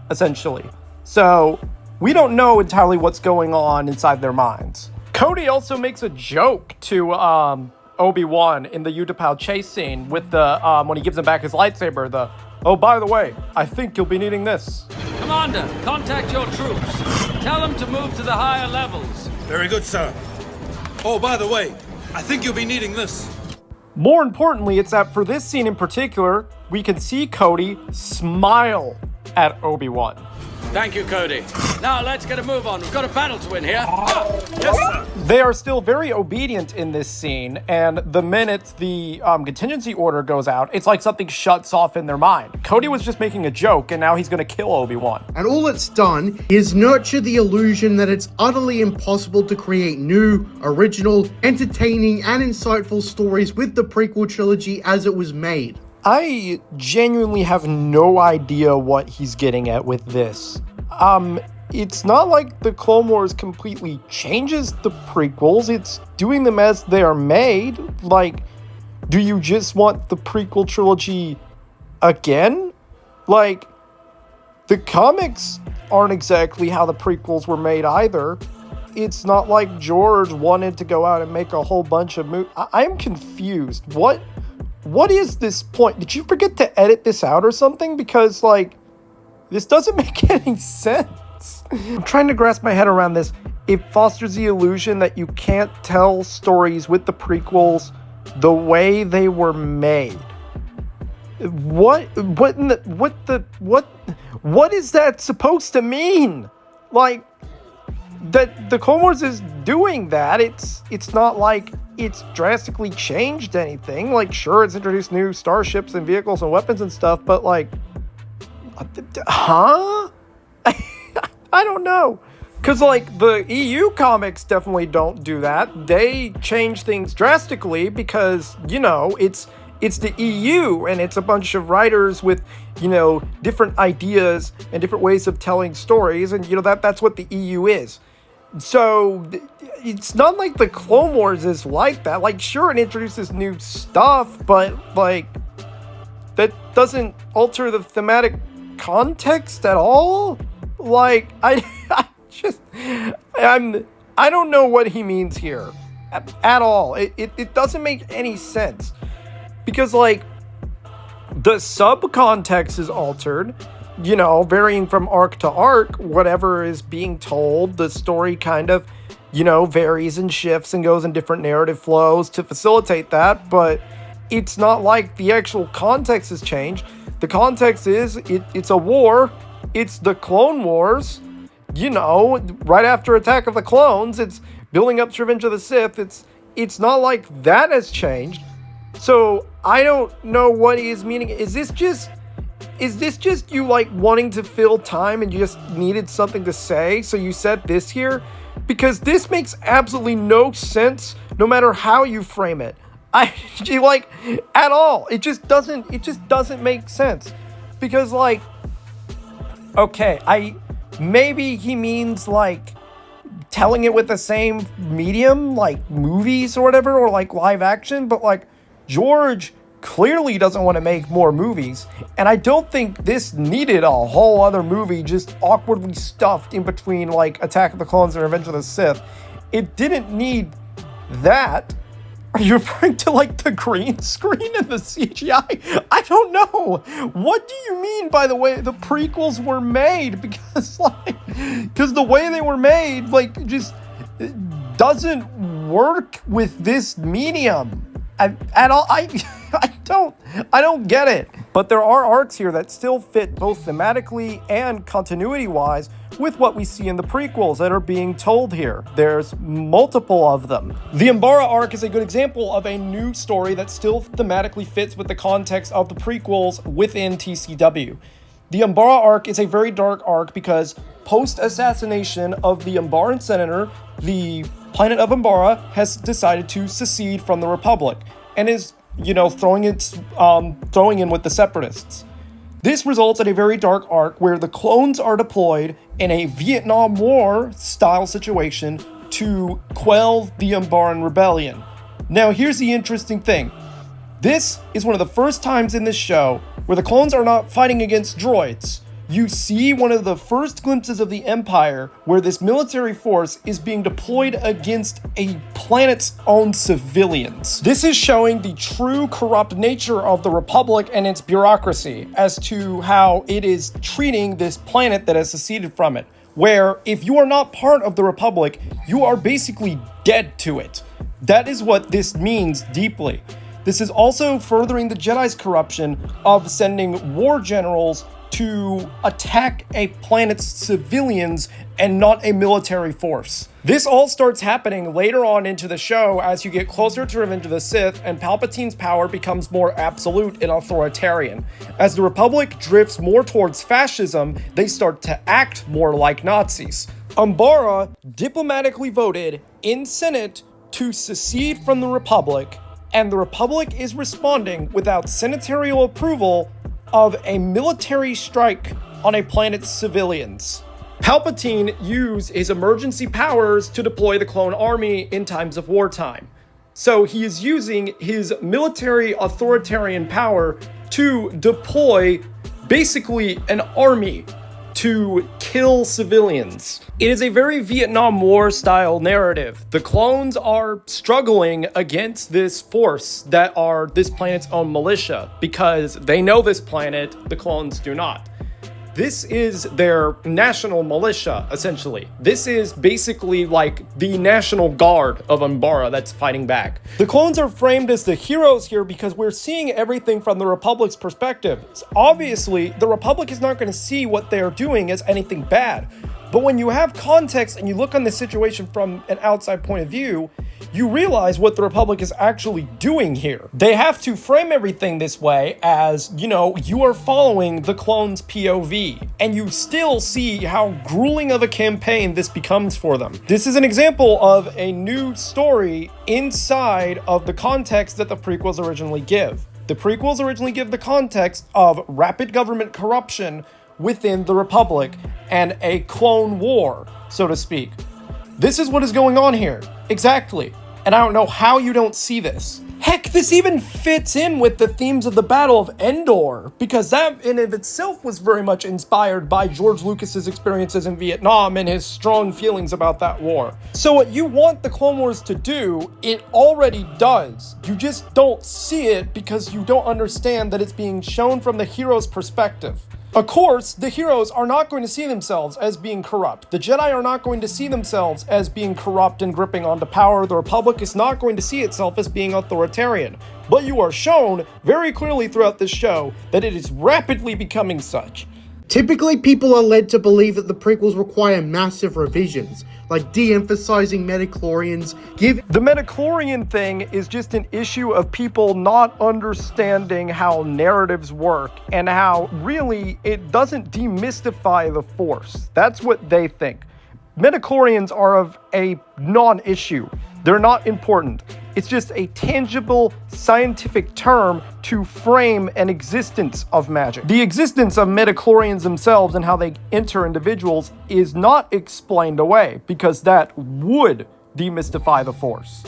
essentially. So we don't know entirely what's going on inside their minds. Cody also makes a joke to Obi-Wan in the Utapau chase scene with the when he gives him back his lightsaber, oh, by the way, I think you'll be needing this. Commander, contact your troops. Tell them to move to the higher levels. Very good, sir. Oh, by the way, I think you'll be needing this. More importantly, it's that for this scene in particular, we can see Cody smile at Obi-Wan. Thank you, Cody. Now let's get a move on. We've got a battle to win here. Yes, sir. They are still very obedient in this scene, and the minute the contingency order goes out, it's like something shuts off in their mind. Cody was just making a joke, and now he's going to kill Obi-Wan. And all it's done is nurture the illusion that it's utterly impossible to create new, original, entertaining, and insightful stories with the prequel trilogy as it was made. I genuinely have no idea what he's getting at with this. It's not like the Clone Wars completely changes the prequels, it's doing them as they are made. Like, do you just want the prequel trilogy again? Like, the comics aren't exactly how the prequels were made either. It's not like George wanted to go out and make a whole bunch of movies. I'm confused. what is this point? Did you forget to edit this out or something? Because, like, this doesn't make any sense. I'm trying to grasp my head around this. It fosters the illusion that you can't tell stories with the prequels the way they were made. What is that supposed to mean? Like, that the Clone Wars is doing that. It's not like it's drastically changed anything. Like, sure, it's introduced new starships and vehicles and weapons and stuff, but like, huh? I don't know. Because, like, the EU comics definitely don't do that. They change things drastically because, you know, it's the EU, and it's a bunch of writers with, you know, different ideas and different ways of telling stories, and, you know, that's what the EU is. So, it's not like the Clone Wars is like that. Like, sure, it introduces new stuff, but, like, that doesn't alter the thematic context at all? Like, I don't know what he means here at all. It doesn't make any sense. Because, like, the subcontext is altered, you know, varying from arc to arc. Whatever is being told, the story kind of, you know, varies and shifts and goes in different narrative flows to facilitate that. But it's not like the actual context has changed. The context is, it's a war. It's the Clone Wars. You know, right after Attack of the Clones, it's building up to Revenge of the Sith. It's not like that has changed. So, I don't know what he is meaning. Is this just you, like, wanting to fill time and you just needed something to say, so you said this here? Because this makes absolutely no sense, no matter how you frame it. Like, at all. It just doesn't make sense. Because, like, okay, maybe he means, like, telling it with the same medium, like movies or whatever, or like live action, but, like, George clearly doesn't want to make more movies, and I don't think this needed a whole other movie just awkwardly stuffed in between, like, Attack of the Clones and Revenge of the Sith. It didn't need that. Are you referring to, like, the green screen and the CGI? I don't know. What do you mean by the way the prequels were made? Because the way they were made, like, just doesn't work with this medium at all. I don't get it. But there are arcs here that still fit both thematically and continuity-wise with what we see in the prequels that are being told here. There's multiple of them. The Umbara arc is a good example of a new story that still thematically fits with the context of the prequels within TCW. The Umbara arc is a very dark arc because post-assassination of the Umbaran senator, the planet of Umbara has decided to secede from the Republic and is, you know, throwing in with the Separatists. This results in a very dark arc where the clones are deployed in a Vietnam War style situation to quell the Umbaran rebellion. Now, here's the interesting thing. This is one of the first times in this show where the clones are not fighting against droids. You see one of the first glimpses of the Empire where this military force is being deployed against a planet's own civilians. This is showing the true corrupt nature of the Republic and its bureaucracy as to how it is treating this planet that has seceded from it, where if you are not part of the Republic, you are basically dead to it. That is what this means deeply. This is also furthering the Jedi's corruption of sending war generals to attack a planet's civilians and not a military force. This all starts happening later on into the show as you get closer to Revenge of the Sith and Palpatine's power becomes more absolute and authoritarian. As the Republic drifts more towards fascism, they start to act more like Nazis. Umbara diplomatically voted in Senate to secede from the Republic, and the Republic is responding without senatorial approval of a military strike on a planet's civilians. Palpatine used his emergency powers to deploy the clone army in times of wartime. So he is using his military authoritarian power to deploy basically an army to kill civilians. It is a very Vietnam War style narrative. The clones are struggling against this force that are this planet's own militia because they know this planet, the clones do not. This is their national militia, essentially. This is basically like the National Guard of Umbara that's fighting back. The clones are framed as the heroes here because we're seeing everything from the Republic's perspective. Obviously, the Republic is not going to see what they are doing as anything bad. But when you have context and you look on the situation from an outside point of view, you realize what the Republic is actually doing here. They have to frame everything this way as, you are following the clones' POV, and you still see how grueling of a campaign this becomes for them. This is an example of a new story inside of the context that the prequels originally give. The prequels originally give the context of rapid government corruption within the Republic and a clone war, so to speak. This is what is going on here. Exactly. And I don't know how you don't see this. Heck, this even fits in with the themes of the Battle of Endor, because that in and of itself was very much inspired by George Lucas's experiences in Vietnam and his strong feelings about that war. So what you want the Clone Wars to do, it already does. You just don't see it because you don't understand that it's being shown from the hero's perspective. Of course, the heroes are not going to see themselves as being corrupt. The Jedi are not going to see themselves as being corrupt and gripping onto power. The Republic is not going to see itself as being authoritarian. But you are shown very clearly throughout this show that it is rapidly becoming such. Typically, people are led to believe that the prequels require massive revisions, like de-emphasizing midichlorians. The midichlorian thing is just an issue of people not understanding how narratives work and how really it doesn't demystify the Force. That's what they think. Midichlorians are of a non-issue. They're not important. It's just a tangible scientific term to frame an existence of magic. The existence of midichlorians themselves and how they enter individuals is not explained away because that would demystify the Force.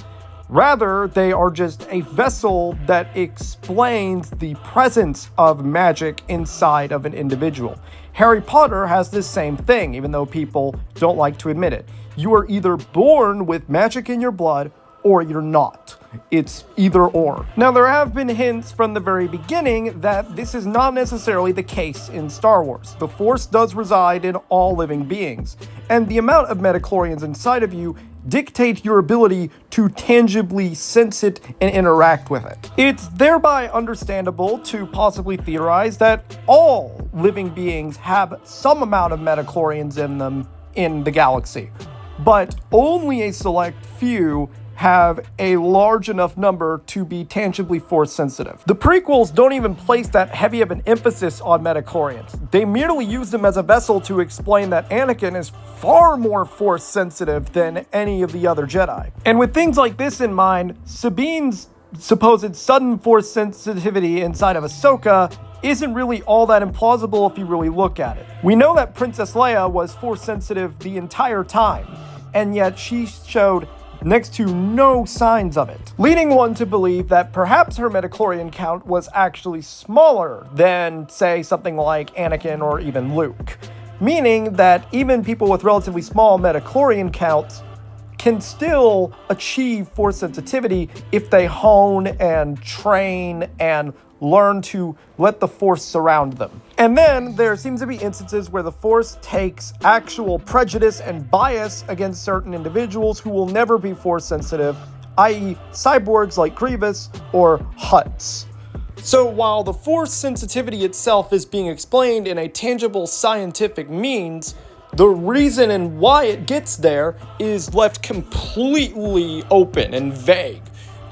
Rather, they are just a vessel that explains the presence of magic inside of an individual. Harry Potter has this same thing, even though people don't like to admit it. You are either born with magic in your blood or you're not. It's either or. Now, there have been hints from the very beginning that this is not necessarily the case in Star Wars. The Force does reside in all living beings, and the amount of midichlorians inside of you dictate your ability to tangibly sense it and interact with it. It's thereby understandable to possibly theorize that all living beings have some amount of midichlorians in them in the galaxy, but only a select few have a large enough number to be tangibly Force sensitive. The prequels don't even place that heavy of an emphasis on midichlorians. They merely use them as a vessel to explain that Anakin is far more Force sensitive than any of the other Jedi. And with things like this in mind, Sabine's supposed sudden Force sensitivity inside of Ahsoka isn't really all that implausible if you really look at it. We know that Princess Leia was Force sensitive the entire time, and yet she showed next to no signs of it, leading one to believe that perhaps her midichlorian count was actually smaller than, say, something like Anakin or even Luke, meaning that even people with relatively small midichlorian counts can still achieve Force sensitivity if they hone and train and learn to let the Force surround them. And then there seems to be instances where the Force takes actual prejudice and bias against certain individuals who will never be Force sensitive, i.e. cyborgs like Grievous or Hutts. So while the Force sensitivity itself is being explained in a tangible scientific means, the reason and why it gets there is left completely open and vague.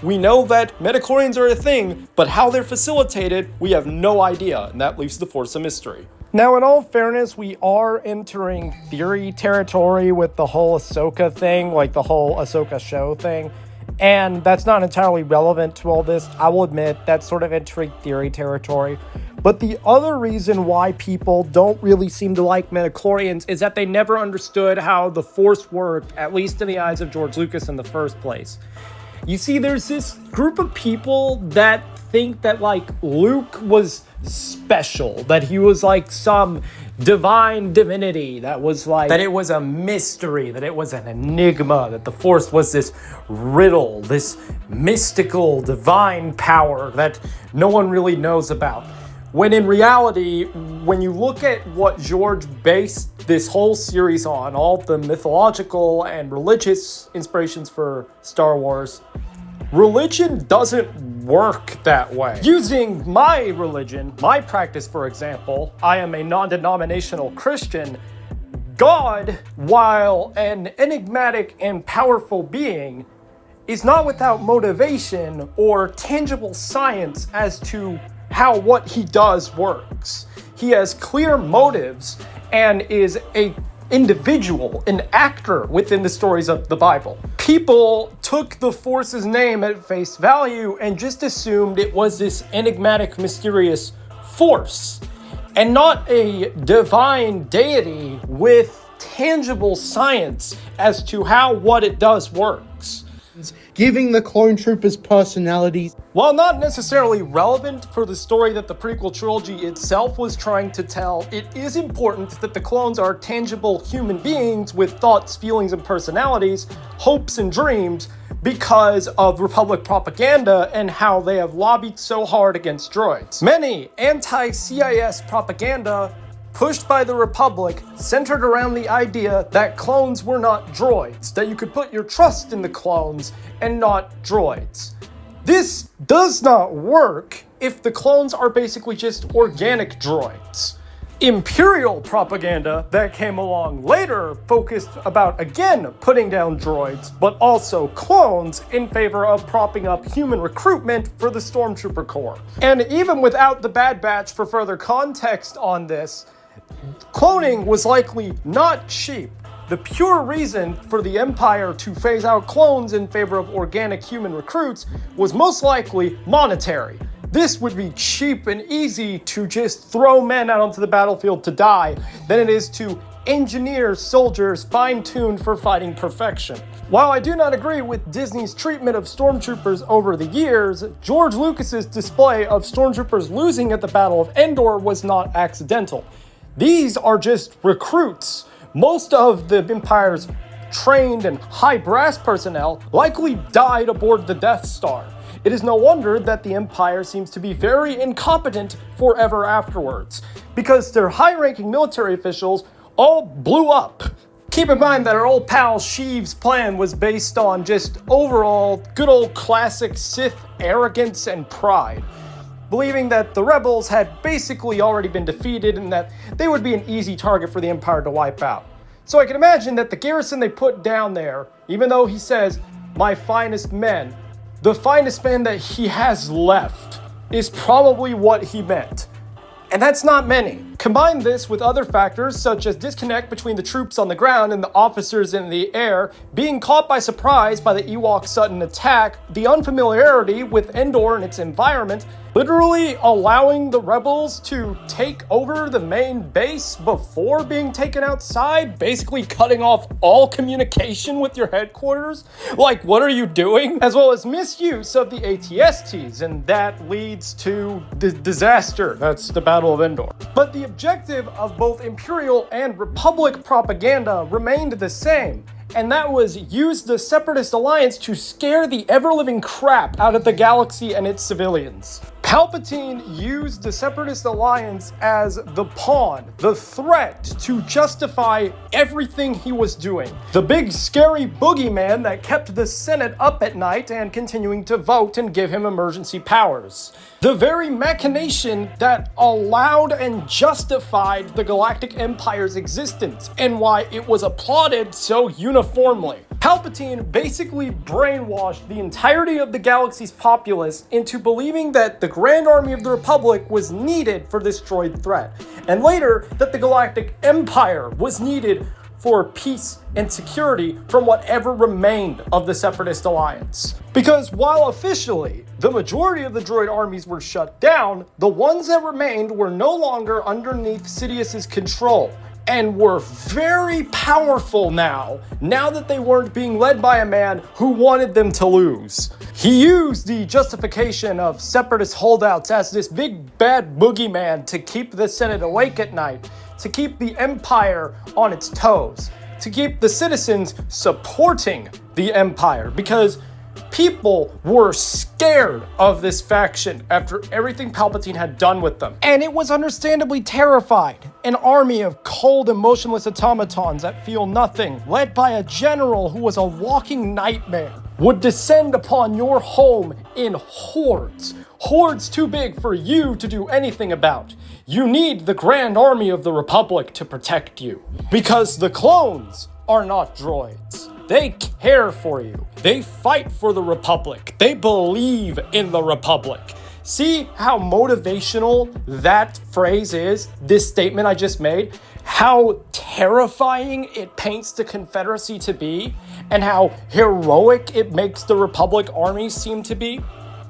We know that midichlorians are a thing, but how they're facilitated, we have no idea, and that leaves the Force a mystery. Now, in all fairness, we are entering theory territory with the whole Ahsoka thing, like the whole Ahsoka show thing, and that's not entirely relevant to all this. I will admit that's sort of entering theory territory. But the other reason why people don't really seem to like midichlorians is that they never understood how the Force worked, at least in the eyes of George Lucas in the first place. You see, there's this group of people that think that, like, Luke was special, that he was like some divine divinity, that was like, that it was a mystery, that it was an enigma, that the Force was this riddle, this mystical divine power that no one really knows about. When in reality, when you look at what George based this whole series on, all the mythological and religious inspirations for Star Wars, religion doesn't work that way. Using my religion, my practice, for example, I am a non-denominational Christian. God, while an enigmatic and powerful being, is not without motivation or tangible science as to how what he does works. He has clear motives and is a individual, an actor within the stories of the Bible. People took the Force's name at face value and just assumed it was this enigmatic, mysterious force, and not a divine deity with tangible science as to how what it does works. Giving the clone troopers personalities. While not necessarily relevant for the story that the prequel trilogy itself was trying to tell, it is important that the clones are tangible human beings with thoughts, feelings, and personalities, hopes and dreams, because of Republic propaganda and how they have lobbied so hard against droids. Many anti-CIS propaganda pushed by the Republic centered around the idea that clones were not droids, that you could put your trust in the clones and not droids. This does not work if the clones are basically just organic droids. Imperial propaganda that came along later focused about, again, putting down droids, but also clones in favor of propping up human recruitment for the Stormtrooper Corps. And even without the Bad Batch for further context on this, cloning was likely not cheap. The pure reason for the Empire to phase out clones in favor of organic human recruits was most likely monetary. This would be cheap and easy to just throw men out onto the battlefield to die than it is to engineer soldiers fine-tuned for fighting perfection. While I do not agree with Disney's treatment of stormtroopers over the years, George Lucas's display of stormtroopers losing at the Battle of Endor was not accidental. These are just recruits. Most of the Empire's trained and high brass personnel likely died aboard the Death Star. It is no wonder that the Empire seems to be very incompetent forever afterwards, because their high-ranking military officials all blew up. Keep in mind that our old pal Sheev's plan was based on just overall good old classic Sith arrogance and pride, believing that the rebels had basically already been defeated and that they would be an easy target for the Empire to wipe out. So I can imagine that the garrison they put down there, even though he says, "my finest men," the finest men that he has left is probably what he meant. And that's not many. Combine this with other factors such as disconnect between the troops on the ground and the officers in the air, being caught by surprise by the Ewok sudden attack, the unfamiliarity with Endor and its environment, literally allowing the rebels to take over the main base before being taken outside, basically cutting off all communication with your headquarters. Like, what are you doing? As well as misuse of the ATSTs, and that leads to disaster. That's the Battle of Endor. But the objective of both Imperial and Republic propaganda remained the same, and that was use the Separatist Alliance to scare the ever-living crap out of the galaxy and its civilians. Palpatine used the Separatist Alliance as the pawn, the threat to justify everything he was doing. The big scary boogeyman that kept the Senate up at night and continuing to vote and give him emergency powers. The very machination that allowed and justified the Galactic Empire's existence and why it was applauded so uniformly. Palpatine basically brainwashed the entirety of the galaxy's populace into believing that the Grand Army of the Republic was needed for this droid threat, and later that the Galactic Empire was needed for peace and security from whatever remained of the Separatist Alliance. Because while officially the majority of the droid armies were shut down, the ones that remained were no longer underneath Sidious's control. and were very powerful now that they weren't being led by a man who wanted them to lose. He used the justification of separatist holdouts as this big bad boogeyman to keep the Senate awake at night, to keep the empire on its toes, to keep the citizens supporting the empire, because people were scared of this faction after everything Palpatine had done with them. And it was understandably terrified. An army of cold and motionless automatons that feel nothing, led by a general who was a walking nightmare, would descend upon your home in hordes. Hordes too big for you to do anything about. You need the Grand Army of the Republic to protect you. Because the clones are not droids. They care for you. They fight for the Republic. They believe in the Republic. See how motivational that phrase is, this statement I just made? How terrifying it paints the Confederacy to be, and how heroic it makes the Republic army seem to be?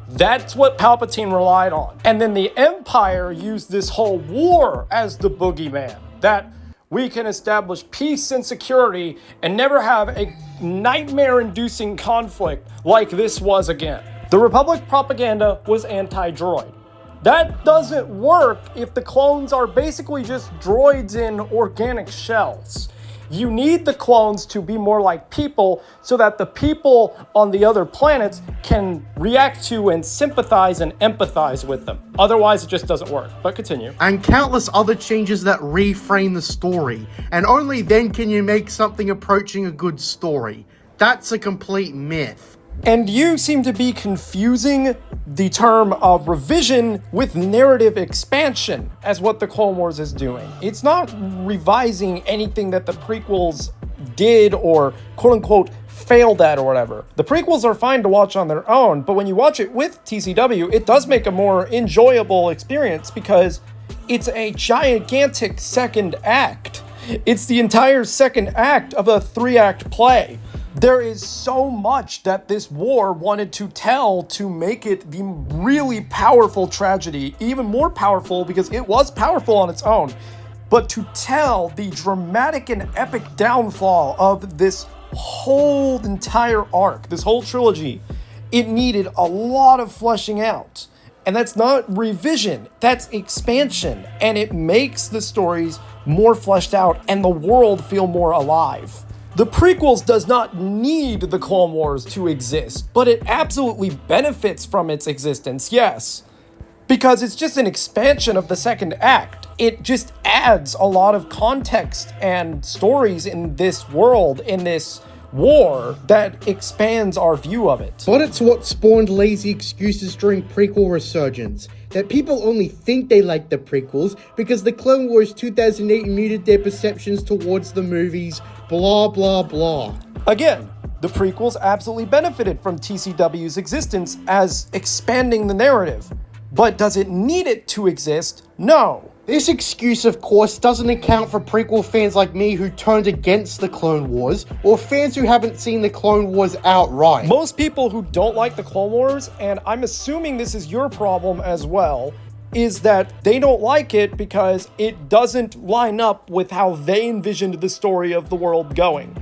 That's what Palpatine relied on. And then the Empire used this whole war as the boogeyman. That we can establish peace and security and never have a nightmare-inducing conflict like this was again. The Republic propaganda was anti-droid. That doesn't work if the clones are basically just droids in organic shells. You need the clones to be more like people so that the people on the other planets can react to and sympathize and empathize with them. Otherwise, it just doesn't work. But continue. And countless other changes that reframe the story. And only then can you make something approaching a good story. That's a complete myth. And you seem to be confusing the term of revision with narrative expansion as what the Clone Wars is doing. It's not revising anything that the prequels did or quote-unquote failed at or whatever. The prequels are fine to watch on their own, but when you watch it with TCW, it does make a more enjoyable experience because it's a gigantic second act. It's the entire second act of a 3-act play. There is so much that this war wanted to tell to make it the really powerful tragedy, even more powerful because it was powerful on its own, but to tell the dramatic and epic downfall of this whole entire arc, this whole trilogy, it needed a lot of fleshing out. And that's not revision, that's expansion, and it makes the stories more fleshed out and the world feel more alive. The prequels does not need the Clone Wars to exist, but it absolutely benefits from its existence, yes. Because it's just an expansion of the second act. It just adds a lot of context and stories in this world, in this war, that expands our view of it. But it's what spawned lazy excuses during prequel resurgence. That people only think they like the prequels because the Clone Wars 2008 muted their perceptions towards the movies, blah blah blah. Again, the prequels absolutely benefited from TCW's existence as expanding the narrative. But does it need it to exist? No. This excuse, of course, doesn't account for prequel fans like me who turned against the Clone Wars, or fans who haven't seen the Clone Wars outright. Most people who don't like the Clone Wars, and I'm assuming this is your problem as well, is that they don't like it because it doesn't line up with how they envisioned the story of the world going.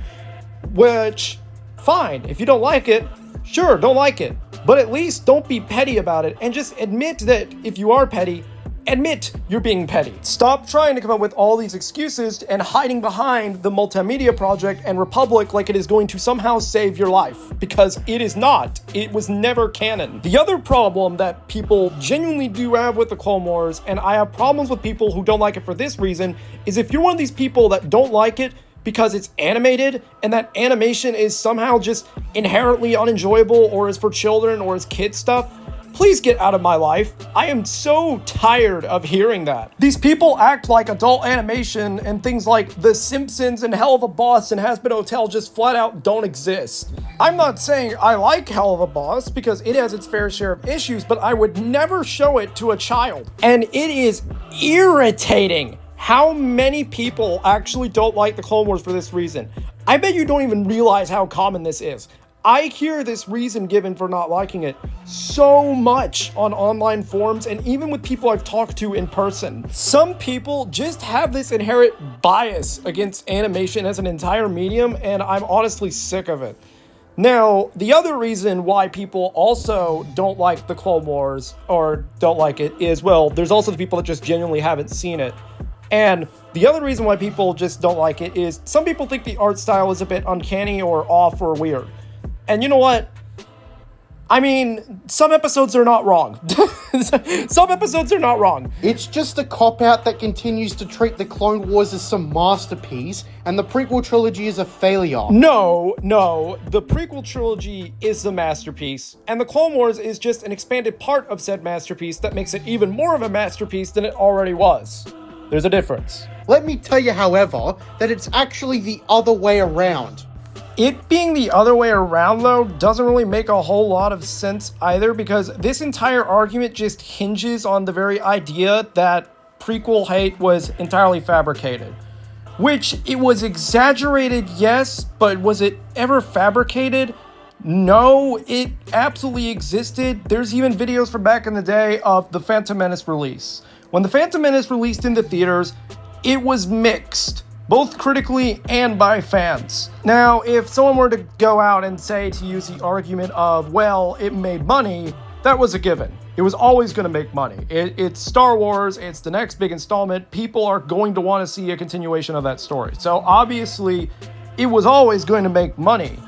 Which, fine, if you don't like it, sure, don't like it. But at least don't be petty about it and just admit that if you are petty, admit you're being petty. Stop trying to come up with all these excuses and hiding behind the Multimedia Project and Republic like it is going to somehow save your life, because it is not. It was never canon. The other problem that people genuinely do have with the Clone Wars, and I have problems with people who don't like it for this reason, is if you're one of these people that don't like it because it's animated and that animation is somehow just inherently unenjoyable or is for children or is kid stuff, please get out of my life. I am so tired of hearing that. These people act like adult animation and things like The Simpsons and Hell of a Boss and Hazbin Hotel just flat out don't exist. I'm not saying I like Hell of a Boss because it has its fair share of issues, but I would never show it to a child. And it is irritating how many people actually don't like the Clone Wars for this reason. I bet you don't even realize how common this is. I hear this reason given for not liking it so much on online forums and even with people I've talked to in person. Some people just have this inherent bias against animation as an entire medium, and I'm honestly sick of it. Now, the other reason why people also don't like the Clone Wars, or don't like it, is, well, there's also the people that just genuinely haven't seen it. And the other reason why people just don't like it is some people think the art style is a bit uncanny or off or weird. And you know what? I mean, some episodes are not wrong. Some episodes are not wrong. It's just a cop-out that continues to treat the Clone Wars as some masterpiece, and the prequel trilogy is a failure. No. The prequel trilogy is the masterpiece, and the Clone Wars is just an expanded part of said masterpiece that makes it even more of a masterpiece than it already was. There's a difference. Let me tell you, however, that it's actually the other way around. It being the other way around, though, doesn't really make a whole lot of sense either, because this entire argument just hinges on the very idea that prequel hate was entirely fabricated. Which, it was exaggerated, yes, but was it ever fabricated? No, it absolutely existed. There's even videos from back in the day of the Phantom Menace release. When the Phantom Menace released in the theaters, it was mixed, both critically and by fans. Now, if someone were to go out and say, to use the argument of, well, it made money, that was a given. It was always going to make money. It's Star Wars, it's the next big installment, people are going to want to see a continuation of that story. So obviously, it was always going to make money.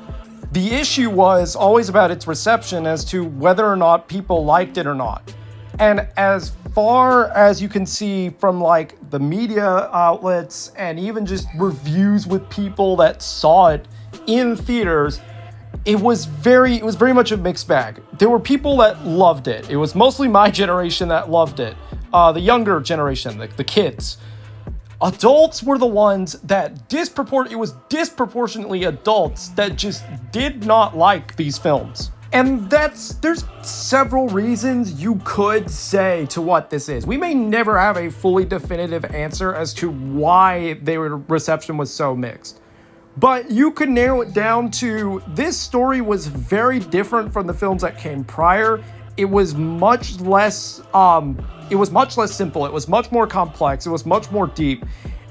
The issue was always about its reception as to whether or not people liked it or not. And as far as you can see from like the media outlets and even just reviews with people that saw it in theaters, it was very much a mixed bag. There were people that loved it. It was mostly my generation that loved it. The younger generation, the kids. Adults were the ones that it was disproportionately adults that just did not like these films. And there's several reasons you could say to what this is. We may never have a fully definitive answer as to why their reception was so mixed. But you could narrow it down to this story was very different from the films that came prior. It was much less simple. It was much more complex. It was much more deep.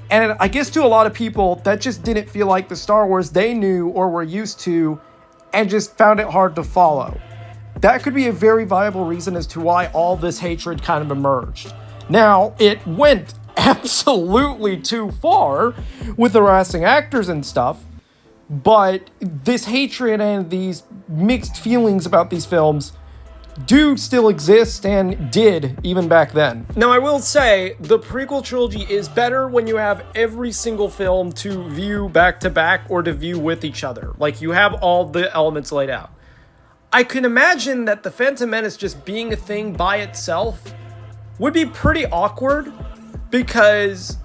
And I guess to a lot of people, that just didn't feel like the Star Wars they knew or were used to, and just found it hard to follow. That could be a very viable reason as to why all this hatred kind of emerged. Now, it went absolutely too far with harassing actors and stuff, but this hatred and these mixed feelings about these films do still exist and did even back then. Now, I will say, the prequel trilogy is better when you have every single film to view back to back or to view with each other. Like, you have all the elements laid out. I can imagine that the Phantom Menace just being a thing by itself would be pretty awkward, because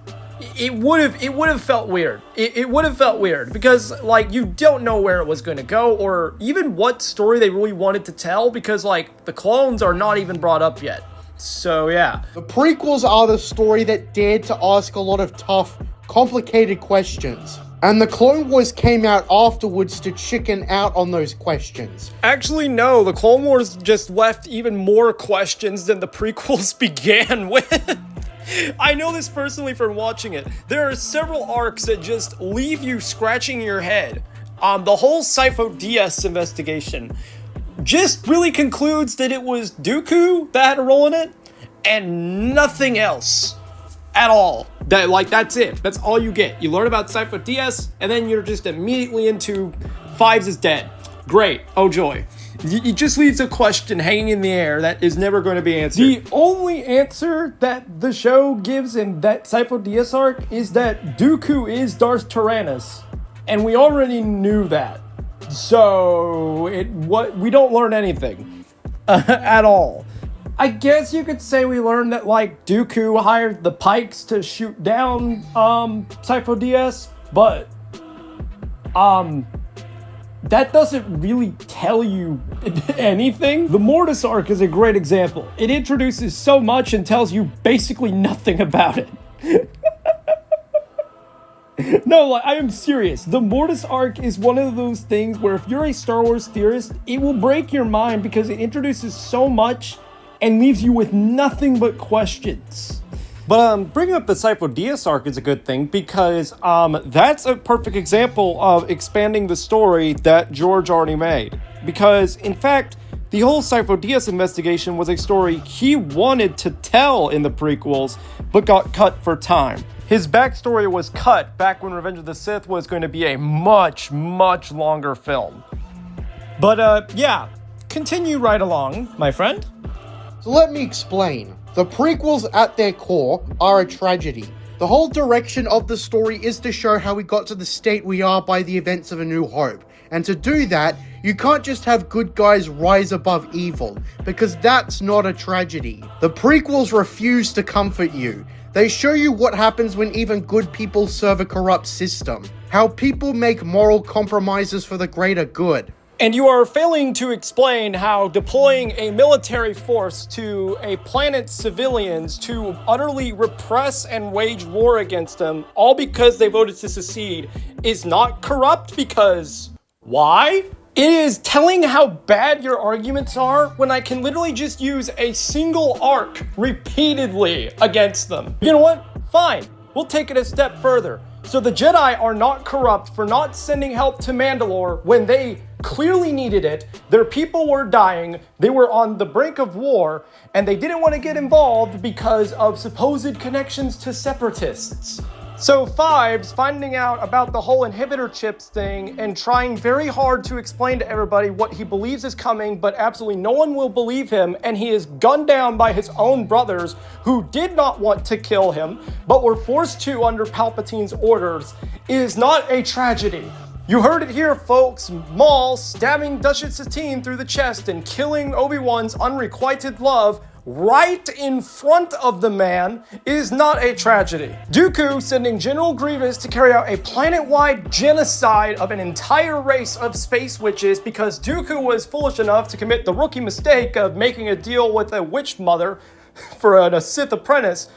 it would have felt weird. It would have felt weird because, like, you don't know where it was going to go or even what story they really wanted to tell, because, like, the clones are not even brought up yet. So, yeah. The prequels are the story that dared to ask a lot of tough, complicated questions. And the Clone Wars came out afterwards to chicken out on those questions. Actually, no. The Clone Wars just left even more questions than the prequels began with. I know this personally from watching it. There are several arcs that just leave you scratching your head. The whole Sifo DS investigation just really concludes that it was Dooku that had a role in it, and nothing else at all. That's it. That's all you get. You learn about Sifo DS, and then you're just immediately into Fives is dead. Great. Oh joy. It just leaves a question hanging in the air that is never going to be answered. The only answer that the show gives in that Sifo DS arc is that Dooku is Darth Tyrannus, and we already knew that. So we don't learn anything at all. I guess you could say we learned that, like, Dooku hired the Pikes to shoot down Sifo DS, but that doesn't really tell you anything. The Mortis arc is a great example. It introduces so much and tells you basically nothing about it. No, I am serious. The Mortis arc is one of those things where if you're a Star Wars theorist, it will break your mind because it introduces so much and leaves you with nothing but questions. But bringing up the Sifo Dyas arc is a good thing because that's a perfect example of expanding the story that George already made. Because, in fact, the whole Sifo Dyas investigation was a story he wanted to tell in the prequels, but got cut for time. His backstory was cut back when Revenge of the Sith was going to be a much, much longer film. But, yeah, continue right along, my friend. So let me explain. The prequels at their core are a tragedy. The whole direction of the story is to show how we got to the state we are by the events of A New Hope. And to do that, you can't just have good guys rise above evil, because that's not a tragedy. The prequels refuse to comfort you. They show you what happens when even good people serve a corrupt system. How people make moral compromises for the greater good. And you are failing to explain how deploying a military force to a planet's civilians to utterly repress and wage war against them, all because they voted to secede, is not corrupt because... why? It is telling how bad your arguments are when I can literally just use a single arc repeatedly against them. You know what? Fine. We'll take it a step further. So the Jedi are not corrupt for not sending help to Mandalore when they clearly needed it. Their people were dying, they were on the brink of war, and they didn't want to get involved because of supposed connections to separatists. So Fives finding out about the whole inhibitor chips thing and trying very hard to explain to everybody what he believes is coming, but absolutely no one will believe him, and he is gunned down by his own brothers who did not want to kill him, but were forced to under Palpatine's orders, is not a tragedy. You heard it here, folks. Maul stabbing Duchess Satine through the chest and killing Obi-Wan's unrequited love right in front of the man is not a tragedy. Dooku sending General Grievous to carry out a planet-wide genocide of an entire race of space witches because Dooku was foolish enough to commit the rookie mistake of making a deal with a witch mother for a Sith apprentice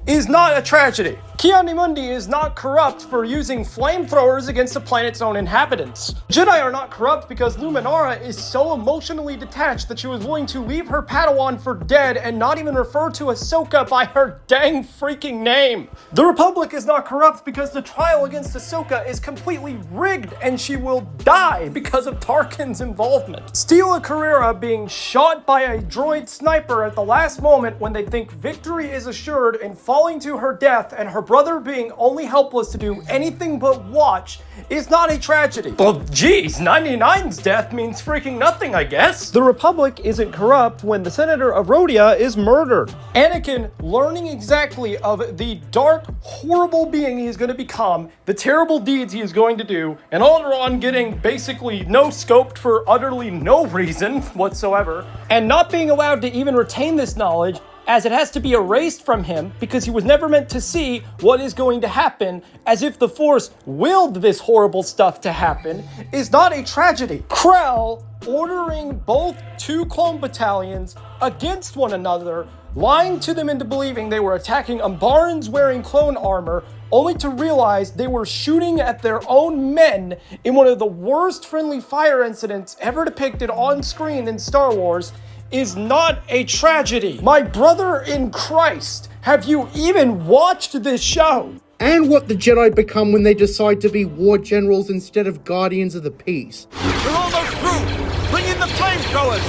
is not a tragedy. Ki-Adi-Mundi is not corrupt for using flamethrowers against the planet's own inhabitants. Jedi are not corrupt because Luminara is so emotionally detached that she was willing to leave her Padawan for dead and not even refer to Ahsoka by her dang freaking name. The Republic is not corrupt because the trial against Ahsoka is completely rigged and she will die because of Tarkin's involvement. Steela Carrera being shot by a droid sniper at the last moment when they think victory is assured and falling to her death, and her brother being only helpless to do anything but watch, is not a tragedy. Well, geez, 99's death means freaking nothing, I guess. The Republic isn't corrupt when the Senator of Rhodia is murdered. Anakin learning exactly of the dark, horrible being he is going to become, the terrible deeds he is going to do, and Alderaan getting basically no-scoped for utterly no reason whatsoever, and not being allowed to even retain this knowledge, as it has to be erased from him because he was never meant to see what is going to happen, as if the Force willed this horrible stuff to happen, is not a tragedy. Krell ordering both two clone battalions against one another, lying to them into believing they were attacking Umbarans wearing clone armor, only to realize they were shooting at their own men in one of the worst friendly fire incidents ever depicted on screen in Star Wars, is not a tragedy. My brother in Christ, have you even watched this show? And what the Jedi become when they decide to be war generals instead of guardians of the peace. We're almost through! Bring in the flamethrowers!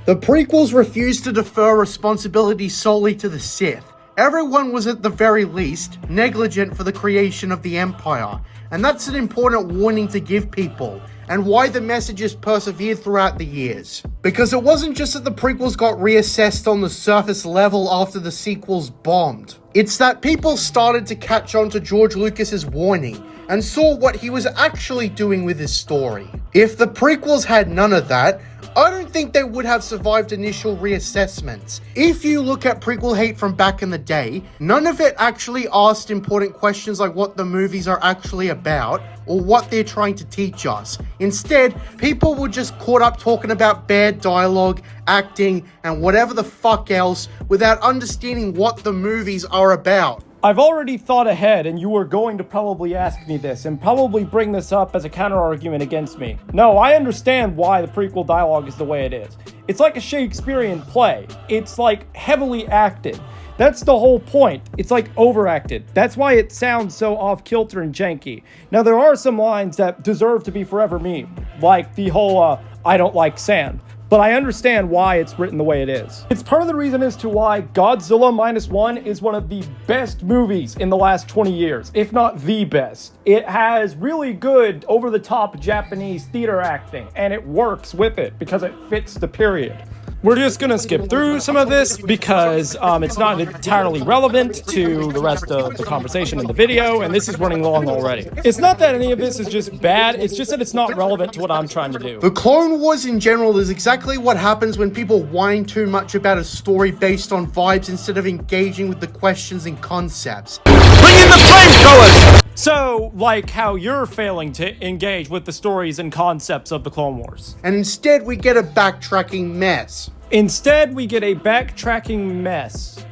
The prequels refused to defer responsibility solely to the Sith. Everyone was at the very least negligent for the creation of the Empire, and that's an important warning to give people, and why the messages persevered throughout the years. Because it wasn't just that the prequels got reassessed on the surface level after the sequels bombed. It's that people started to catch on to George Lucas's warning, and saw what he was actually doing with his story. If the prequels had none of that, I don't think they would have survived initial reassessments. If you look at prequel hate from back in the day, none of it actually asked important questions like what the movies are actually about or what they're trying to teach us. Instead, people were just caught up talking about bad dialogue, acting, and whatever the fuck else without understanding what the movies are about. I've already thought ahead, and you were going to probably ask me this, and probably bring this up as a counter-argument against me. No, I understand why the prequel dialogue is the way it is. It's like a Shakespearean play. It's like heavily acted. That's the whole point. It's like overacted. That's why it sounds so off-kilter and janky. Now, there are some lines that deserve to be forever memed, like the whole, I don't like sand. But I understand why it's written the way it is. It's part of the reason as to why Godzilla Minus One is one of the best movies in the last 20 years, if not the best. It has really good over-the-top Japanese theater acting, and it works with it because it fits the period. We're just gonna skip through some of this because it's not entirely relevant to the rest of the conversation in the video, and this is running long already. It's not that any of this is just bad, it's just that it's not relevant to what I'm trying to do. The Clone Wars in general is exactly what happens when people whine too much about a story based on vibes instead of engaging with the questions and concepts. Bring in the flamethrowers! So, like how you're failing to engage with the stories and concepts of the Clone Wars. And instead we get a backtracking mess. Instead, we get a backtracking mess.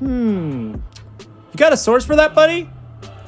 You got a source for that, buddy?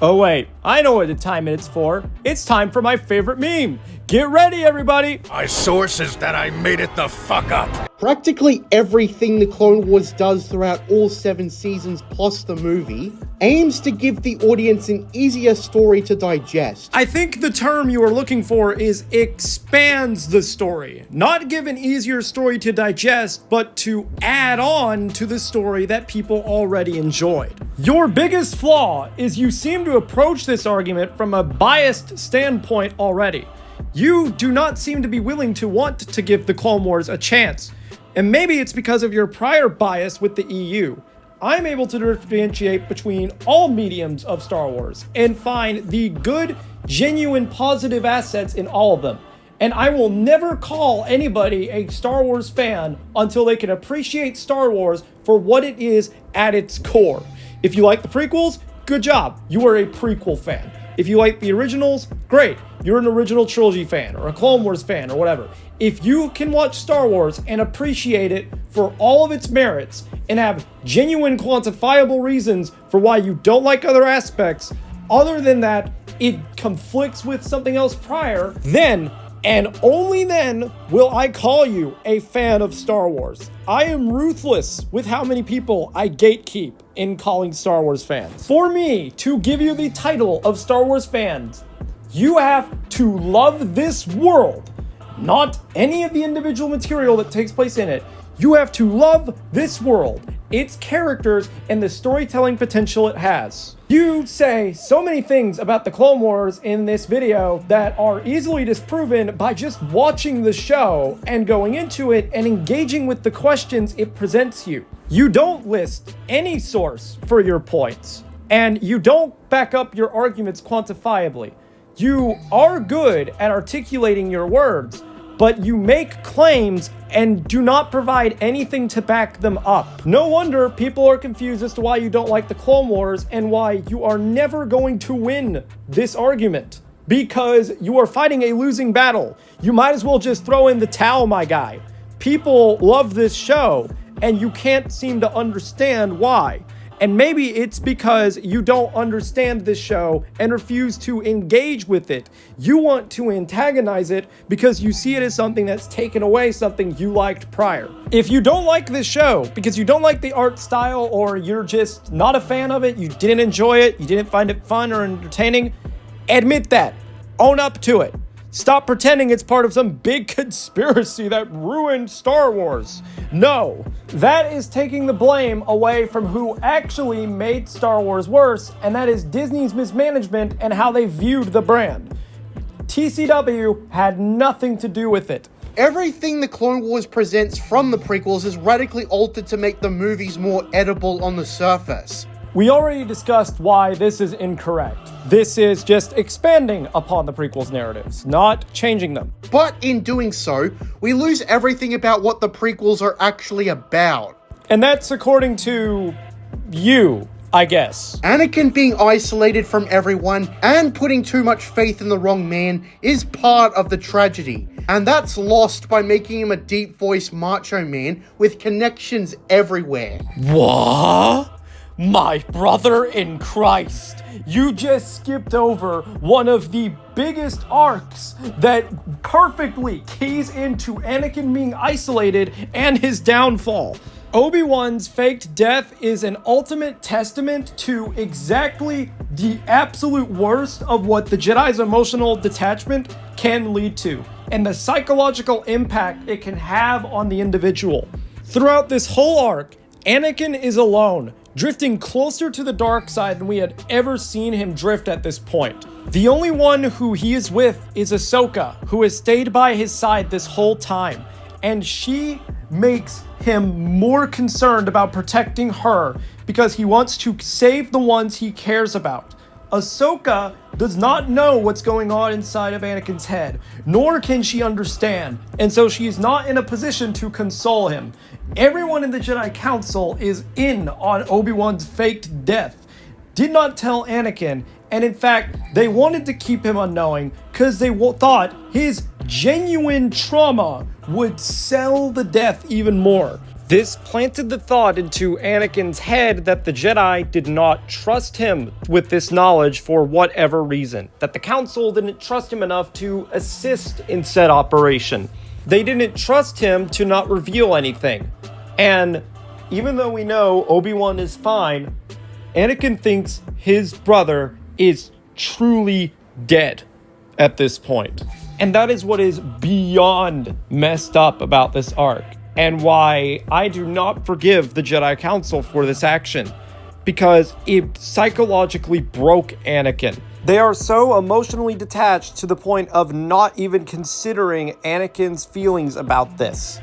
Oh wait, I know what the time it's for. It's time for my favorite meme. Get ready, everybody! My source is that I made it the fuck up. Practically everything the Clone Wars does throughout all 7 seasons plus the movie aims to give the audience an easier story to digest. I think the term you are looking for is expands the story. Not give an easier story to digest, but to add on to the story that people already enjoyed. Your biggest flaw is you seem to approach this argument from a biased standpoint already. You do not seem to be willing to want to give the Clone Wars a chance. And maybe it's because of your prior bias with the EU. I'm able to differentiate between all mediums of Star Wars and find the good, genuine, positive assets in all of them. And I will never call anybody a Star Wars fan until they can appreciate Star Wars for what it is at its core. If you like the prequels, good job. You are a prequel fan. If you like the originals, great. You're an original trilogy fan or a Clone Wars fan or whatever. If you can watch Star Wars and appreciate it for all of its merits and have genuine quantifiable reasons for why you don't like other aspects, other than that it conflicts with something else prior, then and only then will I call you a fan of Star Wars. I am ruthless with how many people I gatekeep in calling Star Wars fans. For me to give you the title of Star Wars fans, you have to love this world, not any of the individual material that takes place in it. You have to love this world, its characters, and the storytelling potential it has. You say so many things about the Clone Wars in this video that are easily disproven by just watching the show and going into it and engaging with the questions it presents you. You don't list any source for your points, and you don't back up your arguments quantifiably. You are good at articulating your words, but you make claims and do not provide anything to back them up. No wonder people are confused as to why you don't like the Clone Wars and why you are never going to win this argument. Because you are fighting a losing battle. You might as well just throw in the towel, my guy. People love this show, and you can't seem to understand why. And maybe it's because you don't understand this show and refuse to engage with it. You want to antagonize it because you see it as something that's taken away something you liked prior. If you don't like this show because you don't like the art style or you're just not a fan of it, you didn't enjoy it, you didn't find it fun or entertaining, admit that. Own up to it. Stop pretending it's part of some big conspiracy that ruined Star Wars. No, that is taking the blame away from who actually made Star Wars worse, and that is Disney's mismanagement and how they viewed the brand. TCW had nothing to do with it. Everything the Clone Wars presents from the prequels is radically altered to make the movies more edible on the surface. We already discussed why this is incorrect. This is just expanding upon the prequels' narratives, not changing them. But in doing so, we lose everything about what the prequels are actually about. And that's according to you, I guess. Anakin being isolated from everyone and putting too much faith in the wrong man is part of the tragedy. And that's lost by making him a deep-voiced macho man with connections everywhere. What? My brother in Christ, you just skipped over one of the biggest arcs that perfectly keys into Anakin being isolated and his downfall. Obi-Wan's faked death is an ultimate testament to exactly the absolute worst of what the Jedi's emotional detachment can lead to, and the psychological impact it can have on the individual. Throughout this whole arc, Anakin is alone, drifting closer to the dark side than we had ever seen him drift at this point. The only one who he is with is Ahsoka, who has stayed by his side this whole time, and she makes him more concerned about protecting her because he wants to save the ones he cares about. Ahsoka does not know what's going on inside of Anakin's head, nor can she understand, and so she is not in a position to console him. Everyone in the Jedi Council is in on Obi-Wan's faked death, did not tell Anakin, and in fact, they wanted to keep him unknowing because they thought his genuine trauma would sell the death even more. This planted the thought into Anakin's head that the Jedi did not trust him with this knowledge for whatever reason, that the Council didn't trust him enough to assist in said operation. They didn't trust him to not reveal anything. And even though we know Obi-Wan is fine, Anakin thinks his brother is truly dead at this point. And that is what is beyond messed up about this arc, and why I do not forgive the Jedi Council for this action, because it psychologically broke Anakin. They are so emotionally detached to the point of not even considering Anakin's feelings about this.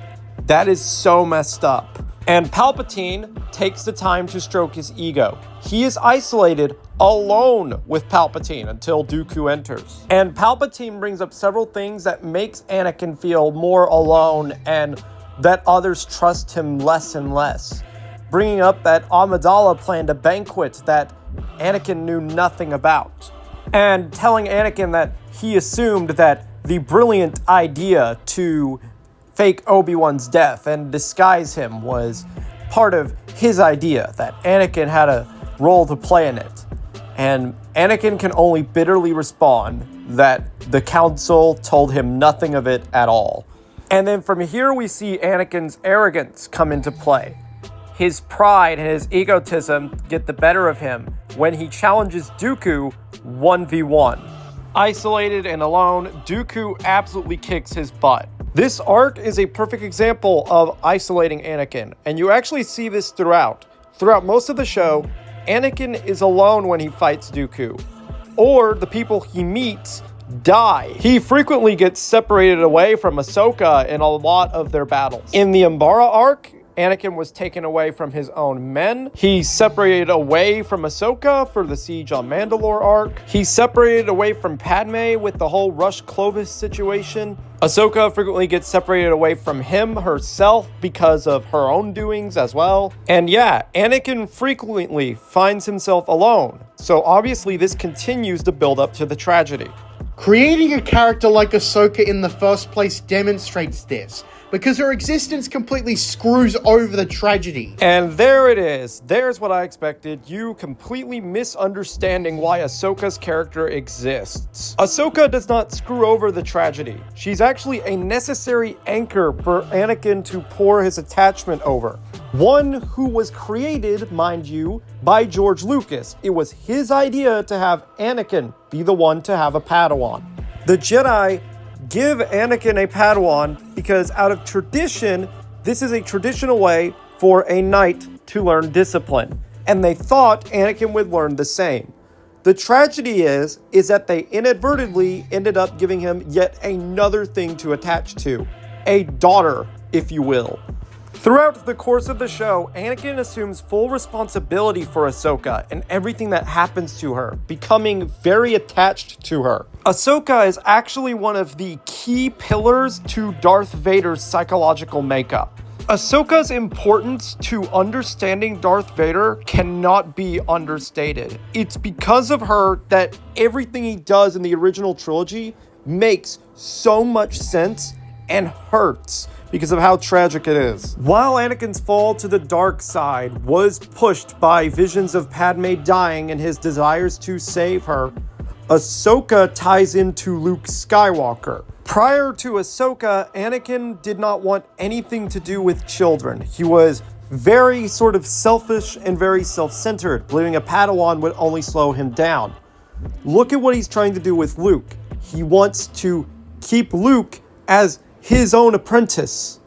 That is so messed up. And Palpatine takes the time to stroke his ego. He is isolated alone with Palpatine until Dooku enters. And Palpatine brings up several things that makes Anakin feel more alone and that others trust him less and less. Bringing up that Amidala planned a banquet that Anakin knew nothing about. And telling Anakin that he assumed that the brilliant idea to fake Obi-Wan's death and disguise him was part of his idea, that Anakin had a role to play in it. And Anakin can only bitterly respond that the Council told him nothing of it at all. And then from here we see Anakin's arrogance come into play. His pride and his egotism get the better of him when he challenges Dooku 1v1. Isolated and alone, Dooku absolutely kicks his butt. This arc is a perfect example of isolating Anakin, and you actually see this throughout. Throughout most of the show, Anakin is alone when he fights Dooku, or the people he meets die. He frequently gets separated away from Ahsoka in a lot of their battles. In the Umbara arc, Anakin was taken away from his own men. He separated away from Ahsoka for the Siege on Mandalore arc. He separated away from Padme with the whole Rush Clovis situation. Ahsoka frequently gets separated away from him herself because of her own doings as well. And yeah, Anakin frequently finds himself alone. So obviously this continues to build up to the tragedy. Creating a character like Ahsoka in the first place demonstrates this, because her existence completely screws over the tragedy. And there it is. There's what I expected. You completely misunderstanding why Ahsoka's character exists. Ahsoka does not screw over the tragedy. She's actually a necessary anchor for Anakin to pour his attachment over. One who was created, mind you, by George Lucas. It was his idea to have Anakin be the one to have a Padawan. The Jedi give Anakin a Padawan because out of tradition, this is a traditional way for a knight to learn discipline. And they thought Anakin would learn the same. The tragedy is that they inadvertently ended up giving him yet another thing to attach to. A daughter, if you will. Throughout the course of the show, Anakin assumes full responsibility for Ahsoka and everything that happens to her, becoming very attached to her. Ahsoka is actually one of the key pillars to Darth Vader's psychological makeup. Ahsoka's importance to understanding Darth Vader cannot be understated. It's because of her that everything he does in the original trilogy makes so much sense and hurts because of how tragic it is. While Anakin's fall to the dark side was pushed by visions of Padme dying and his desires to save her, Ahsoka ties into Luke Skywalker. Prior to Ahsoka, Anakin did not want anything to do with children. He was very sort of selfish and very self-centered, believing a Padawan would only slow him down. Look at what he's trying to do with Luke. He wants to keep Luke as his own apprentice.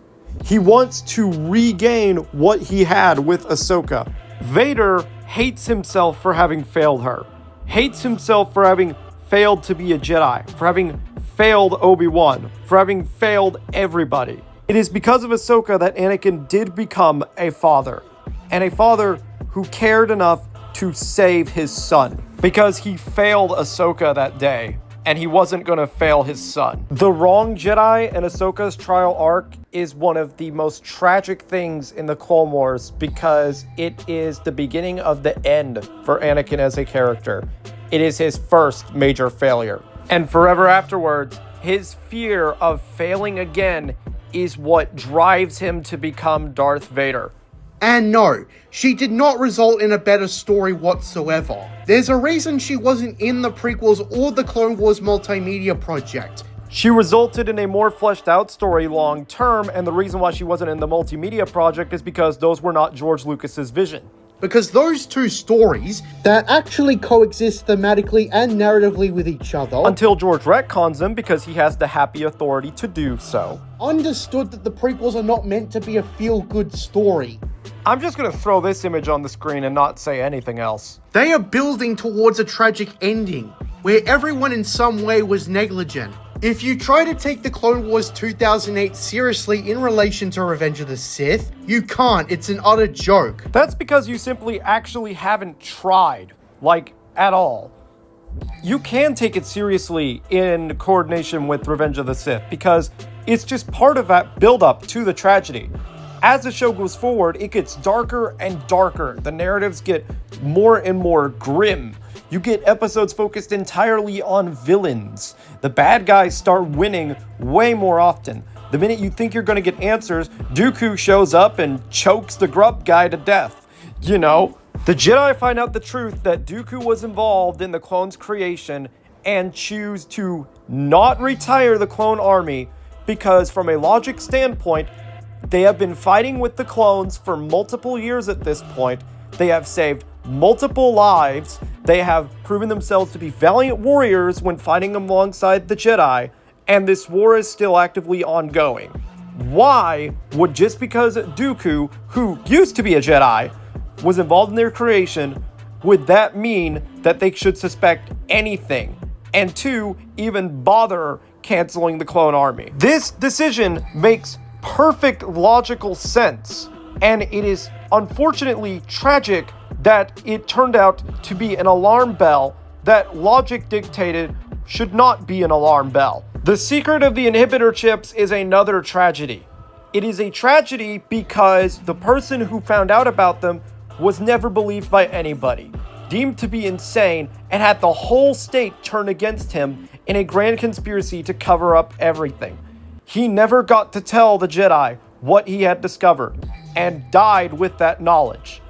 He wants to regain what he had with Ahsoka. Vader hates himself for having failed her. Hates himself for having failed to be a Jedi, for having failed Obi-Wan, for having failed everybody. It is because of Ahsoka that Anakin did become a father, and a father who cared enough to save his son, because he failed Ahsoka that day, and he wasn't going to fail his son. The wrong Jedi and Ahsoka's trial arc is one of the most tragic things in the Clone Wars because it is the beginning of the end for Anakin as a character. It is his first major failure. And forever afterwards, his fear of failing again is what drives him to become Darth Vader. And no, she did not result in a better story whatsoever. There's a reason she wasn't in the prequels or the Clone Wars multimedia project. She resulted in a more fleshed out story long term, and the reason why she wasn't in the multimedia project is because those were not George Lucas's vision. Because those two stories that actually coexist thematically and narratively with each other, until George retcons them because he has the happy authority to do so, understood that the prequels are not meant to be a feel-good story. I'm just going to throw this image on the screen and not say anything else. They are building towards a tragic ending, where everyone in some way was negligent. If you try to take the Clone Wars 2008 seriously in relation to Revenge of the Sith, you can't. It's an utter joke. That's because you simply actually haven't tried, like, at all. You can take it seriously in coordination with Revenge of the Sith, because it's just part of that build-up to the tragedy. As the show goes forward, it gets darker and darker. The narratives get more and more grim. You get episodes focused entirely on villains. The bad guys start winning way more often. The minute you think you're going to get answers, Dooku shows up and chokes the grub guy to death. You know, the Jedi find out the truth that Dooku was involved in the clones' creation and choose to not retire the clone army because, from a logic standpoint, they have been fighting with the clones for multiple years at this point. They have saved multiple lives. They have proven themselves to be valiant warriors when fighting alongside the Jedi, and this war is still actively ongoing. Why would, just because Dooku, who used to be a Jedi, was involved in their creation, would that mean that they should suspect anything? And two, even bother canceling the clone army? This decision makes perfect logical sense, and it is unfortunately tragic that it turned out to be an alarm bell that logic dictated should not be an alarm bell. The secret of the inhibitor chips is another tragedy. It is a tragedy because the person who found out about them was never believed by anybody, deemed to be insane, and had the whole state turn against him in a grand conspiracy to cover up everything. He never got to tell the Jedi what he had discovered, and died with that knowledge.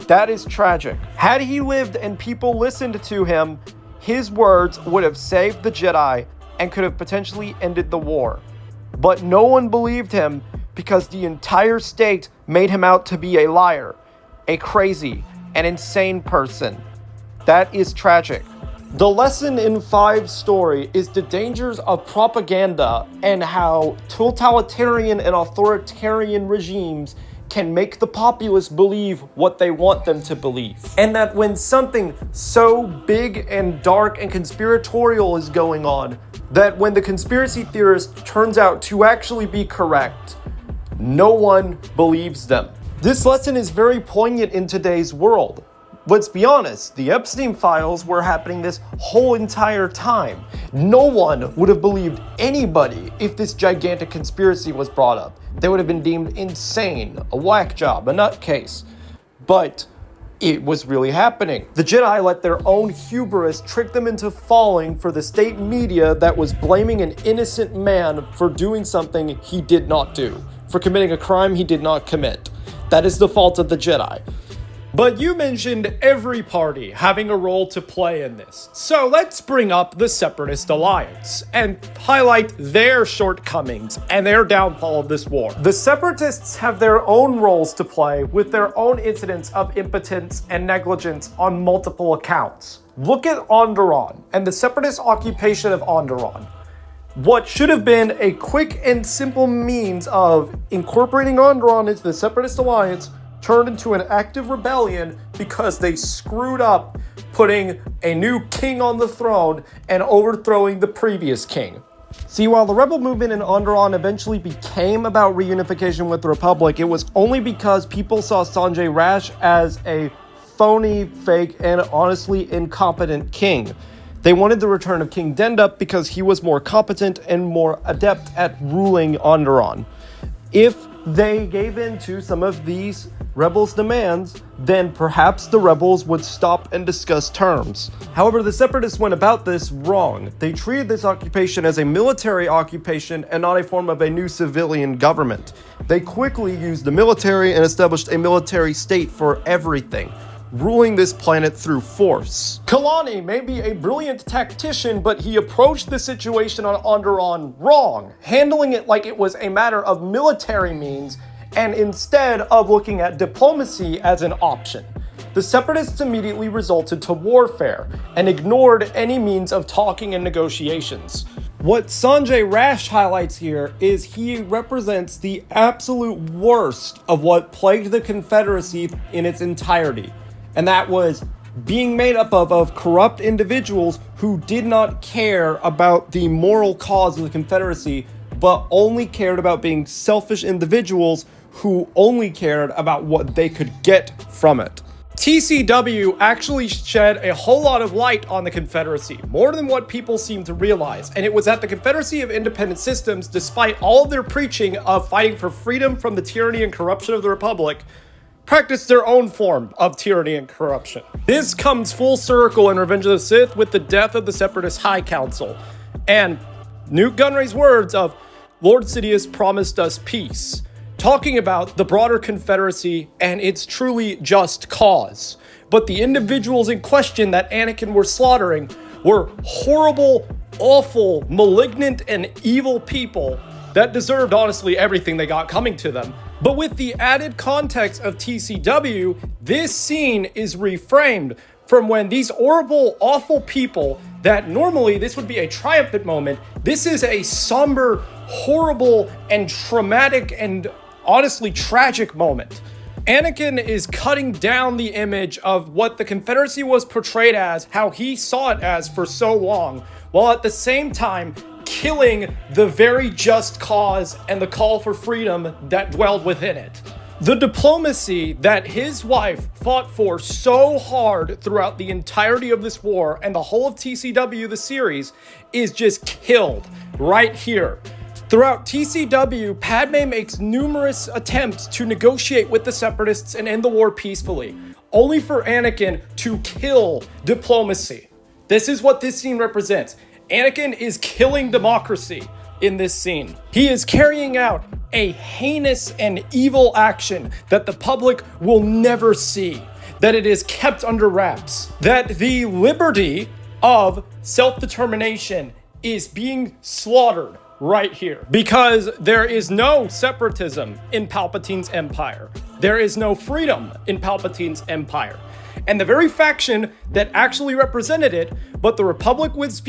That is tragic. Had he lived and people listened to him, his words would have saved the Jedi and could have potentially ended the war. But no one believed him because the entire state made him out to be a liar, a crazy, an insane person. That is tragic. The lesson in 5's story is the dangers of propaganda and how totalitarian and authoritarian regimes can make the populace believe what they want them to believe. And that when something so big and dark and conspiratorial is going on, that when the conspiracy theorist turns out to actually be correct, no one believes them. This lesson is very poignant in today's world. Let's be honest, the Epstein files were happening this whole entire time. No one would have believed anybody if this gigantic conspiracy was brought up. They would have been deemed insane, a whack job, a nutcase. But it was really happening. The Jedi let their own hubris trick them into falling for the state media that was blaming an innocent man for doing something he did not do, for committing a crime he did not commit. That is the fault of the Jedi. But you mentioned every party having a role to play in this. So let's bring up the Separatist Alliance and highlight their shortcomings and their downfall of this war. The Separatists have their own roles to play with their own incidents of impotence and negligence on multiple accounts. Look at Onderon and the Separatist occupation of Onderon. What should have been a quick and simple means of incorporating Onderon into the Separatist Alliance turned into an active rebellion because they screwed up putting a new king on the throne and overthrowing the previous king. See, while the rebel movement in Onderon eventually became about reunification with the Republic, it was only because people saw Sanjay Rash as a phony, fake, and honestly incompetent king. They wanted the return of King Dendup because he was more competent and more adept at ruling Onderon. If they gave in to some of these rebels' demands, then perhaps the rebels would stop and discuss terms. However, the Separatists went about this wrong. They treated this occupation as a military occupation and not a form of a new civilian government. They quickly used the military and established a military state for everything, ruling this planet through force. Kalani may be a brilliant tactician, but he approached the situation on Onderon wrong, handling it like it was a matter of military means and instead of looking at diplomacy as an option. The Separatists immediately resorted to warfare and ignored any means of talking and negotiations. What Sanjay Rash highlights here is he represents the absolute worst of what plagued the Confederacy in its entirety. And that was being made up of corrupt individuals who did not care about the moral cause of the Confederacy, but only cared about being selfish individuals who only cared about what they could get from it. TCW actually shed a whole lot of light on the Confederacy, more than what people seem to realize, and it was that the Confederacy of Independent Systems, despite all of their preaching of fighting for freedom from the tyranny and corruption of the Republic, practiced their own form of tyranny and corruption. This comes full circle in Revenge of the Sith with the death of the Separatist High Council, and Newt Gunray's words of, "Lord Sidious promised us peace," talking about the broader Confederacy and its truly just cause. But the individuals in question that Anakin were slaughtering were horrible, awful, malignant, and evil people that deserved honestly everything they got coming to them. But with the added context of TCW, this scene is reframed from when these horrible, awful people that normally this would be a triumphant moment, this is a somber, horrible, and traumatic and honestly tragic moment. Anakin is cutting down the image of what the Confederacy was portrayed as, how he saw it as for so long, while at the same time killing the very just cause and the call for freedom that dwelled within it. The diplomacy that his wife fought for so hard throughout the entirety of this war and the whole of TCW, the series, is just killed right here. Throughout TCW, Padme makes numerous attempts to negotiate with the Separatists and end the war peacefully, only for Anakin to kill diplomacy. This is what this scene represents. Anakin is killing democracy in this scene. He is carrying out a heinous and evil action that the public will never see, that it is kept under wraps, that the liberty of self-determination is being slaughtered right here. Because there is no separatism in Palpatine's empire. There is no freedom in Palpatine's empire. And the very faction that actually represented it, but the Republic was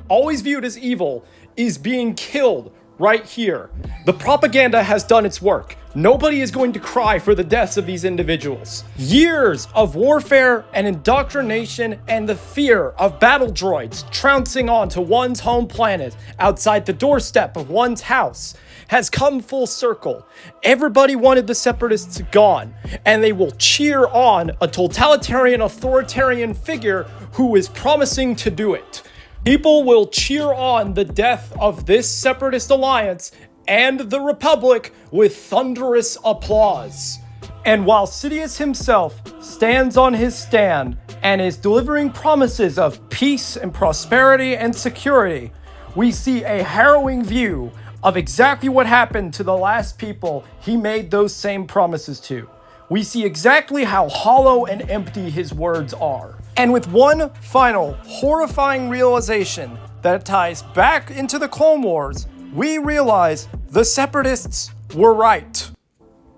always viewed as evil, is being killed right here. The propaganda has done its work. Nobody is going to cry for the deaths of these individuals. Years of warfare and indoctrination and the fear of battle droids trouncing onto one's home planet outside the doorstep of one's house has come full circle. Everybody wanted the Separatists gone, and they will cheer on a totalitarian authoritarian figure who is promising to do it. People will cheer on the death of this Separatist alliance and the Republic with thunderous applause. And while Sidious himself stands on his stand and is delivering promises of peace and prosperity and security, we see a harrowing view of exactly what happened to the last people he made those same promises to. We see exactly how hollow and empty his words are. And with one final horrifying realization that ties back into the Clone Wars, we realize the Separatists were right.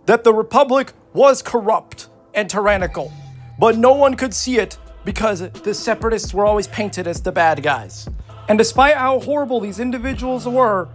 That the Republic was corrupt and tyrannical, but no one could see it because the Separatists were always painted as the bad guys. And despite how horrible these individuals were,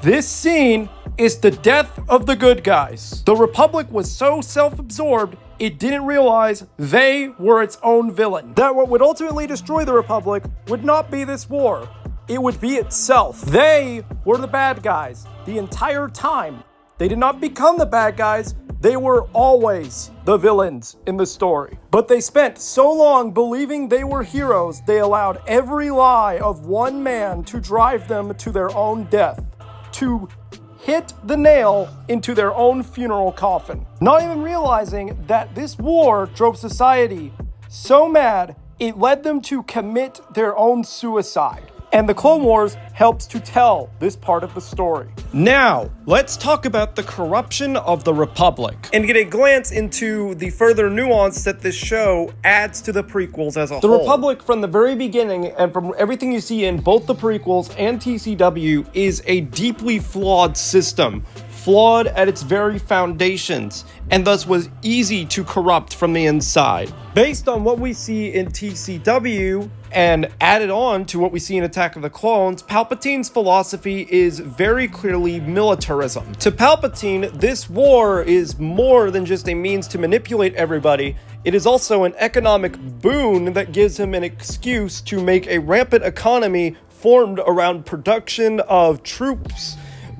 this scene is the death of the good guys. The Republic was so self-absorbed, it didn't realize they were its own villain. That what would ultimately destroy the Republic would not be this war. It would be itself. They were the bad guys the entire time. They did not become the bad guys. They were always the villains in the story. But they spent so long believing they were heroes, they allowed every lie of one man to drive them to their own death, to hit the nail into their own funeral coffin. Not even realizing that this war drove society so mad, it led them to commit their own suicide. And the Clone Wars helps to tell this part of the story. Now, let's talk about the corruption of the Republic and get a glance into the further nuance that this show adds to the prequels as a whole. The Republic, from the very beginning and from everything you see in both the prequels and TCW, is a deeply flawed system. Flawed at its very foundations, and thus was easy to corrupt from the inside. Based on what we see in TCW, and added on to what we see in Attack of the Clones, Palpatine's philosophy is very clearly militarism. To Palpatine, this war is more than just a means to manipulate everybody. It is also an economic boon that gives him an excuse to make a rampant economy formed around production of troops,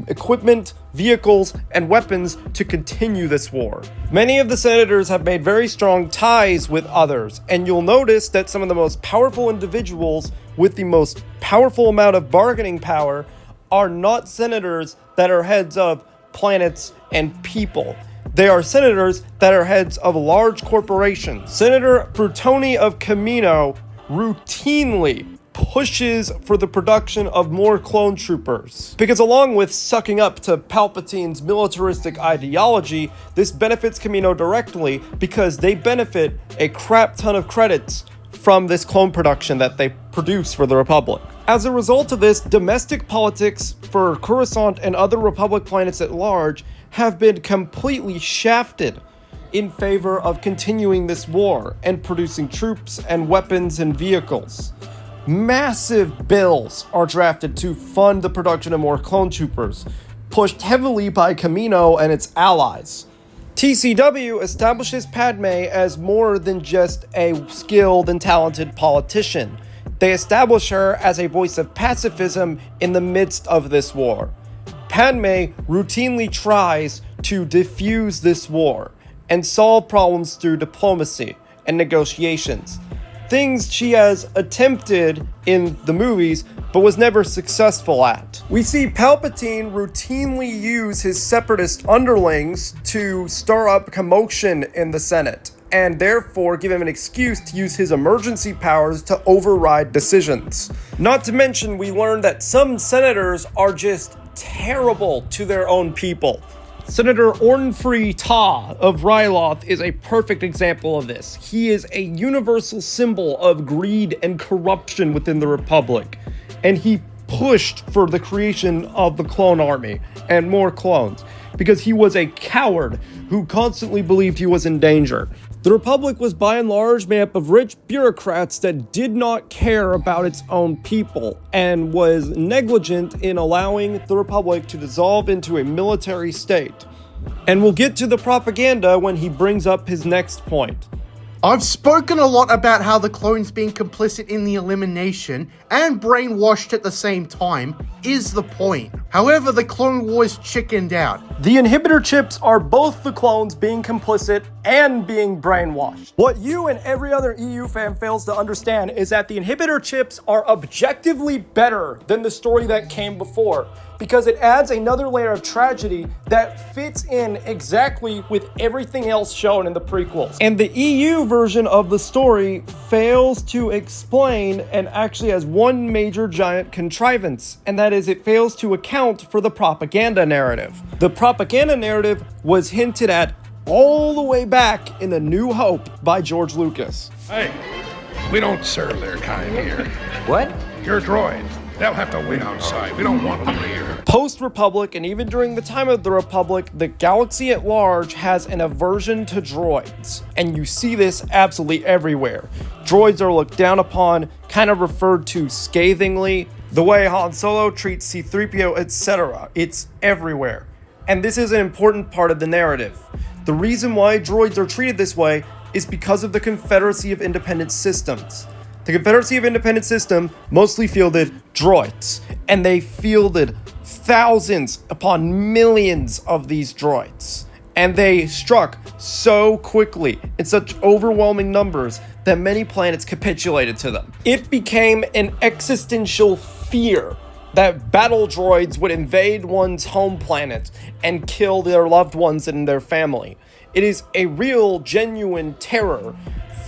equipment, vehicles, and weapons to continue this war. Many of the senators have made very strong ties with others, and you'll notice that some of the most powerful individuals with the most powerful amount of bargaining power are not senators that are heads of planets and people. They are senators that are heads of large corporations. Senator Brutoni of Camino routinely pushes for the production of more clone troopers. Because along with sucking up to Palpatine's militaristic ideology, this benefits Camino directly because they benefit a crap ton of credits from this clone production that they produce for the Republic. As a result of this, domestic politics for Coruscant and other Republic planets at large have been completely shafted in favor of continuing this war and producing troops and weapons and vehicles. Massive bills are drafted to fund the production of more clone troopers, pushed heavily by Camino and its allies. TCW establishes Padme as more than just a skilled and talented politician. They establish her as a voice of pacifism in the midst of this war. Padme routinely tries to defuse this war and solve problems through diplomacy and negotiations. Things she has attempted in the movies, but was never successful at. We see Palpatine routinely use his separatist underlings to stir up commotion in the Senate, and therefore give him an excuse to use his emergency powers to override decisions. Not to mention, we learned that some senators are just terrible to their own people. Senator Ornfree Ta of Ryloth is a perfect example of this. He is a universal symbol of greed and corruption within the Republic, and he pushed for the creation of the clone army and more clones because he was a coward who constantly believed he was in danger. The Republic was by and large made up of rich bureaucrats that did not care about its own people and was negligent in allowing the Republic to dissolve into a military state. And we'll get to the propaganda when he brings up his next point. I've spoken a lot about how the clones being complicit in the elimination and brainwashed at the same time is the point. However, the Clone Wars chickened out. The inhibitor chips are both the clones being complicit and being brainwashed. What you and every other EU fan fails to understand is that the inhibitor chips are objectively better than the story that came before, because it adds another layer of tragedy that fits in exactly with everything else shown in the prequels. And the EU version of the story fails to explain and actually has one major giant contrivance, and that is it fails to account for the propaganda narrative. The propaganda narrative was hinted at all the way back in A New Hope by George Lucas. Hey, we don't serve their kind here. What? Your droids. They'll have to wait outside. We don't want them here. Post-Republic, and even during the time of the Republic, the galaxy at large has an aversion to droids. And you see this absolutely everywhere. Droids are looked down upon, kind of referred to scathingly. The way Han Solo treats C-3PO, etc. It's everywhere. And this is an important part of the narrative. The reason why droids are treated this way is because of the Confederacy of Independent Systems. The Confederacy of Independent System mostly fielded droids, and they fielded thousands upon millions of these droids. And they struck so quickly in such overwhelming numbers that many planets capitulated to them. It became an existential fear that battle droids would invade one's home planet and kill their loved ones and their family. It is a real, genuine terror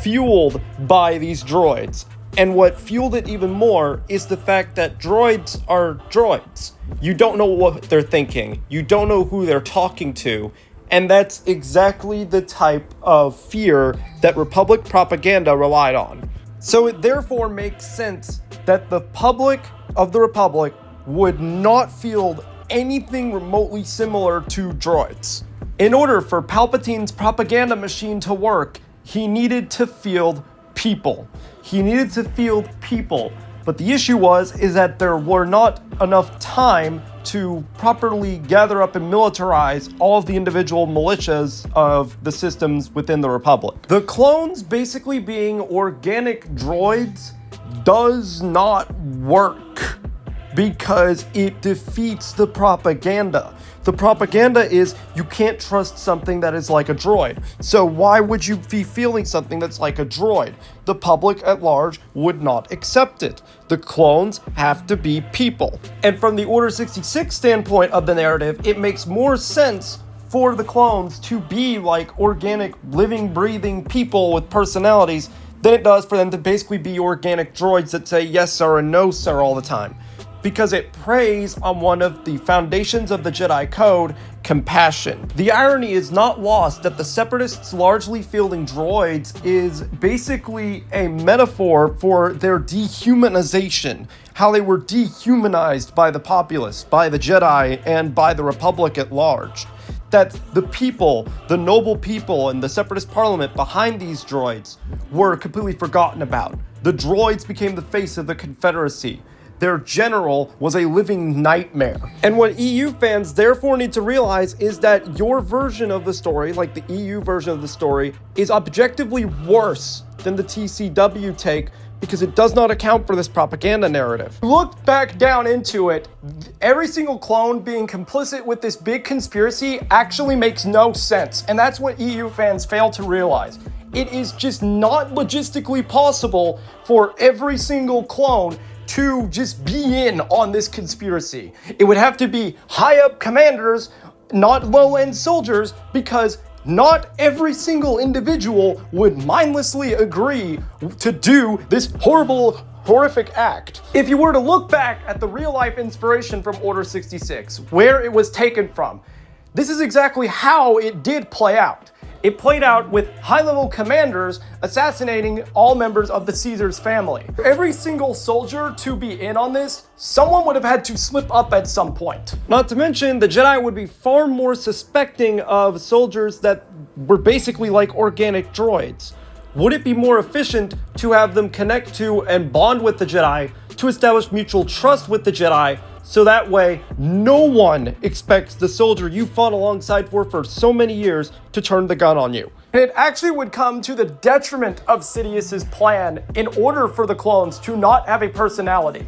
fueled by these droids. And what fueled it even more is the fact that droids are droids. You don't know what they're thinking. You don't know who they're talking to. And that's exactly the type of fear that Republic propaganda relied on. So it therefore makes sense that the public of the Republic would not field anything remotely similar to droids. In order for Palpatine's propaganda machine to work, he needed to field people. He needed to field people. But the issue is that there were not enough time to properly gather up and militarize all of the individual militias of the systems within the Republic. The clones basically being organic droids does not work because it defeats the propaganda. The propaganda is you can't trust something that is like a droid. So why would you be feeling something that's like a droid? The public at large would not accept it. The clones have to be people. And from the Order 66 standpoint of the narrative, it makes more sense for the clones to be like organic, living, breathing people with personalities than it does for them to basically be organic droids that say yes sir and no sir all the time. Because it preys on one of the foundations of the Jedi Code, compassion. The irony is not lost that the Separatists largely fielding droids is basically a metaphor for their dehumanization, how they were dehumanized by the populace, by the Jedi, and by the Republic at large. That the people, the noble people and the Separatist parliament behind these droids were completely forgotten about. The droids became the face of the Confederacy. Their general was a living nightmare. And what EU fans therefore need to realize is that your version of the story, like the EU version of the story, is objectively worse than the TCW take because it does not account for this propaganda narrative. Look back down into it, every single clone being complicit with this big conspiracy actually makes no sense. And that's what EU fans fail to realize. It is just not logistically possible for every single clone to just be in on this conspiracy. It would have to be high up commanders, not low-end soldiers, because not every single individual would mindlessly agree to do this horrific act. If you were to look back at the real-life inspiration from Order 66, where it was taken from, this is exactly how it did play out. It played out with high-level commanders assassinating all members of the Caesar's family. For every single soldier to be in on this, someone would have had to slip up at some point. Not to mention, the Jedi would be far more suspecting of soldiers that were basically like organic droids. Would it be more efficient to have them connect to and bond with the Jedi to establish mutual trust with the Jedi, so that way no one expects the soldier you fought alongside for so many years to turn the gun on you? And it actually would come to the detriment of Sidious's plan in order for the clones to not have a personality.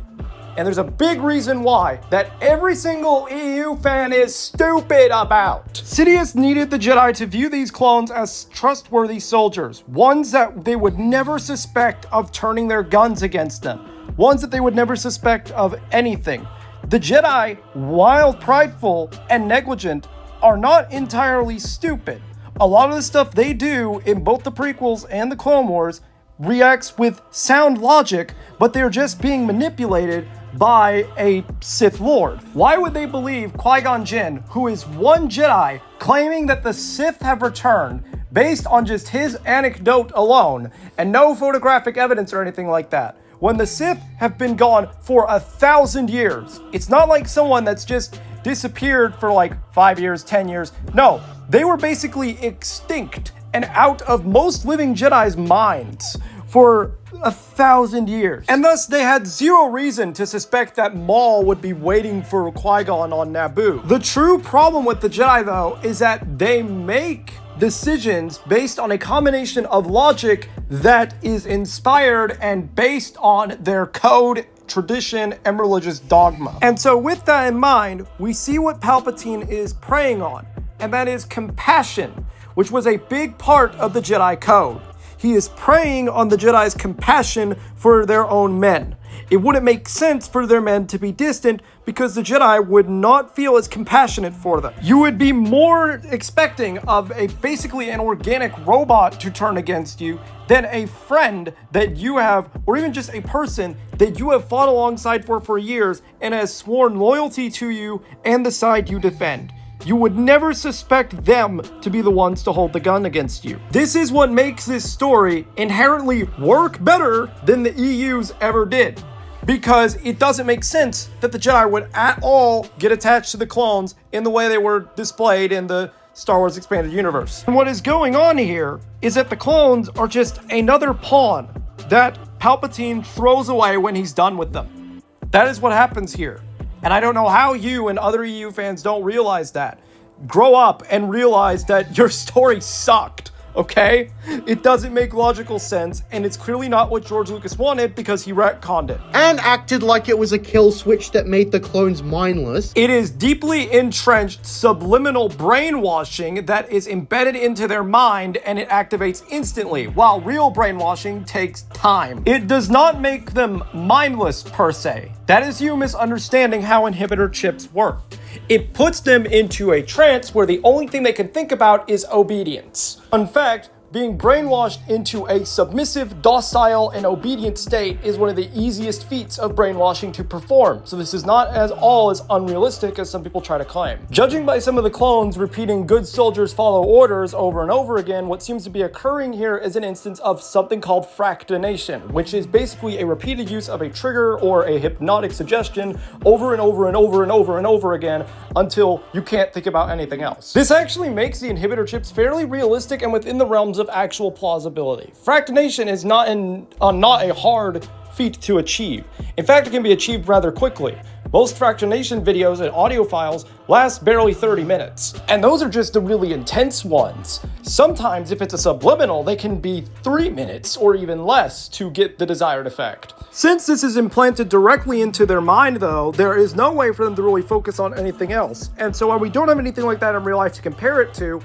And there's a big reason why that every single EU fan is stupid about. Sidious needed the Jedi to view these clones as trustworthy soldiers, ones that they would never suspect of turning their guns against them, ones that they would never suspect of anything. The Jedi, while prideful and negligent, are not entirely stupid. A lot of the stuff they do in both the prequels and the Clone Wars reacts with sound logic, but they're just being manipulated by a Sith Lord. Why would they believe Qui-Gon Jinn, who is one Jedi, claiming that the Sith have returned based on just his anecdote alone and no photographic evidence or anything like that, when the Sith have been gone for 1,000 years? It's not like someone that's just disappeared for like 5 years, 10 years. No, they were basically extinct and out of most living Jedi's minds for 1,000 years. And thus they had zero reason to suspect that Maul would be waiting for Qui-Gon on Naboo. The true problem with the Jedi, though, is that they make decisions based on a combination of logic that is inspired and based on their code, tradition, and religious dogma. And so with that in mind, we see what Palpatine is preying on, and that is compassion, which was a big part of the Jedi code. He is preying on the Jedi's compassion for their own men. It wouldn't make sense for their men to be distant because the Jedi would not feel as compassionate for them. You would be more expecting of basically an organic robot to turn against you than a friend that you have, or even just a person that you have fought alongside for years and has sworn loyalty to you and the side you defend. You would never suspect them to be the ones to hold the gun against you. This is what makes this story inherently work better than the EU's ever did, because it doesn't make sense that the Jedi would at all get attached to the clones in the way they were displayed in the Star Wars Expanded Universe. And what is going on here is that the clones are just another pawn that Palpatine throws away when he's done with them. That is what happens here. And I don't know how you and other EU fans don't realize that. Grow up and realize that your story sucked, okay? It doesn't make logical sense, and it's clearly not what George Lucas wanted because he retconned it. And acted like it was a kill switch that made the clones mindless. It is deeply entrenched subliminal brainwashing that is embedded into their mind, and it activates instantly, while real brainwashing takes time. It does not make them mindless per se. That is you misunderstanding how inhibitor chips work. It puts them into a trance where the only thing they can think about is obedience. In fact, being brainwashed into a submissive, docile, and obedient state is one of the easiest feats of brainwashing to perform, so this is not as unrealistic as some people try to claim. Judging by some of the clones repeating "good soldiers follow orders" over and over again, what seems to be occurring here is an instance of something called fractination, which is basically a repeated use of a trigger or a hypnotic suggestion over and over and over and over and over again until you can't think about anything else. This actually makes the inhibitor chips fairly realistic and within the realms of actual plausibility. Fractination is not a hard feat to achieve. In fact, it can be achieved rather quickly. Most fractination videos and audio files last barely 30 minutes, and those are just the really intense ones. Sometimes, if it's a subliminal, they can be 3 minutes or even less to get the desired effect. Since this is implanted directly into their mind, though, there is no way for them to really focus on anything else. And so while we don't have anything like that in real life to compare it to,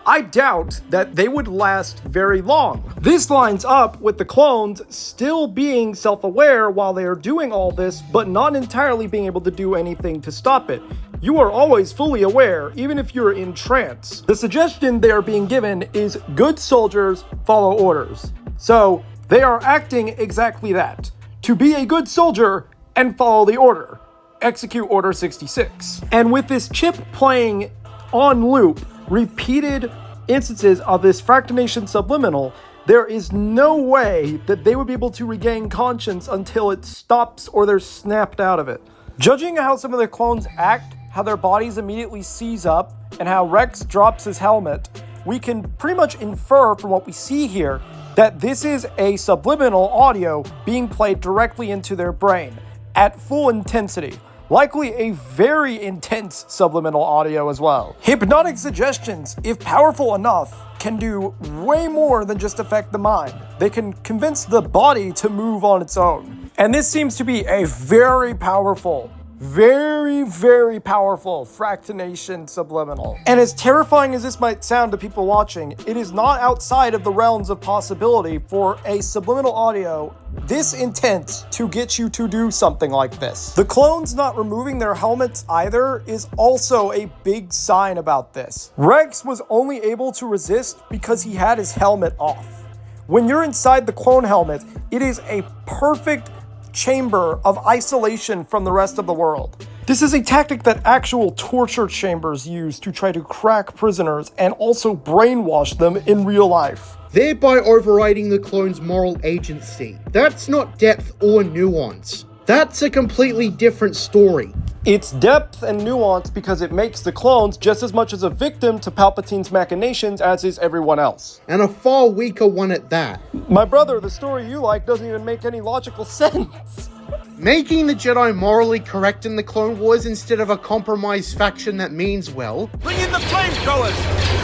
I doubt that they would last very long. This lines up with the clones still being self-aware while they are doing all this, but not entirely being able to do anything to stop it. You are always fully aware, even if you're in trance. The suggestion they are being given is good soldiers follow orders. So they are acting exactly that. To be a good soldier and follow the order. Execute Order 66. And with this chip playing on loop, repeated instances of this fractination subliminal, there is no way that they would be able to regain conscience until it stops or they're snapped out of it. Judging how some of the clones act, how their bodies immediately seize up, and how Rex drops his helmet, we can pretty much infer from what we see here that this is a subliminal audio being played directly into their brain at full intensity. Likely a very intense subliminal audio as well. Hypnotic suggestions, if powerful enough, can do way more than just affect the mind. They can convince the body to move on its own. And this seems to be a very powerful, very, very powerful fractionation subliminal. And as terrifying as this might sound to people watching, it is not outside of the realms of possibility for a subliminal audio this intense to get you to do something like this. The clones not removing their helmets either is also a big sign about this. Rex was only able to resist because he had his helmet off. When you're inside the clone helmet, it is a perfect chamber of isolation from the rest of the world. This is a tactic that actual torture chambers use to try to crack prisoners and also brainwash them in real life, thereby overriding the clone's moral agency. That's not depth or nuance. That's a completely different story. It's depth and nuance because it makes the clones just as much as a victim to Palpatine's machinations as is everyone else. And a far weaker one at that. My brother, the story you like doesn't even make any logical sense. Making the Jedi morally correct in the Clone Wars instead of a compromised faction that means well. Bring in the flamethrowers!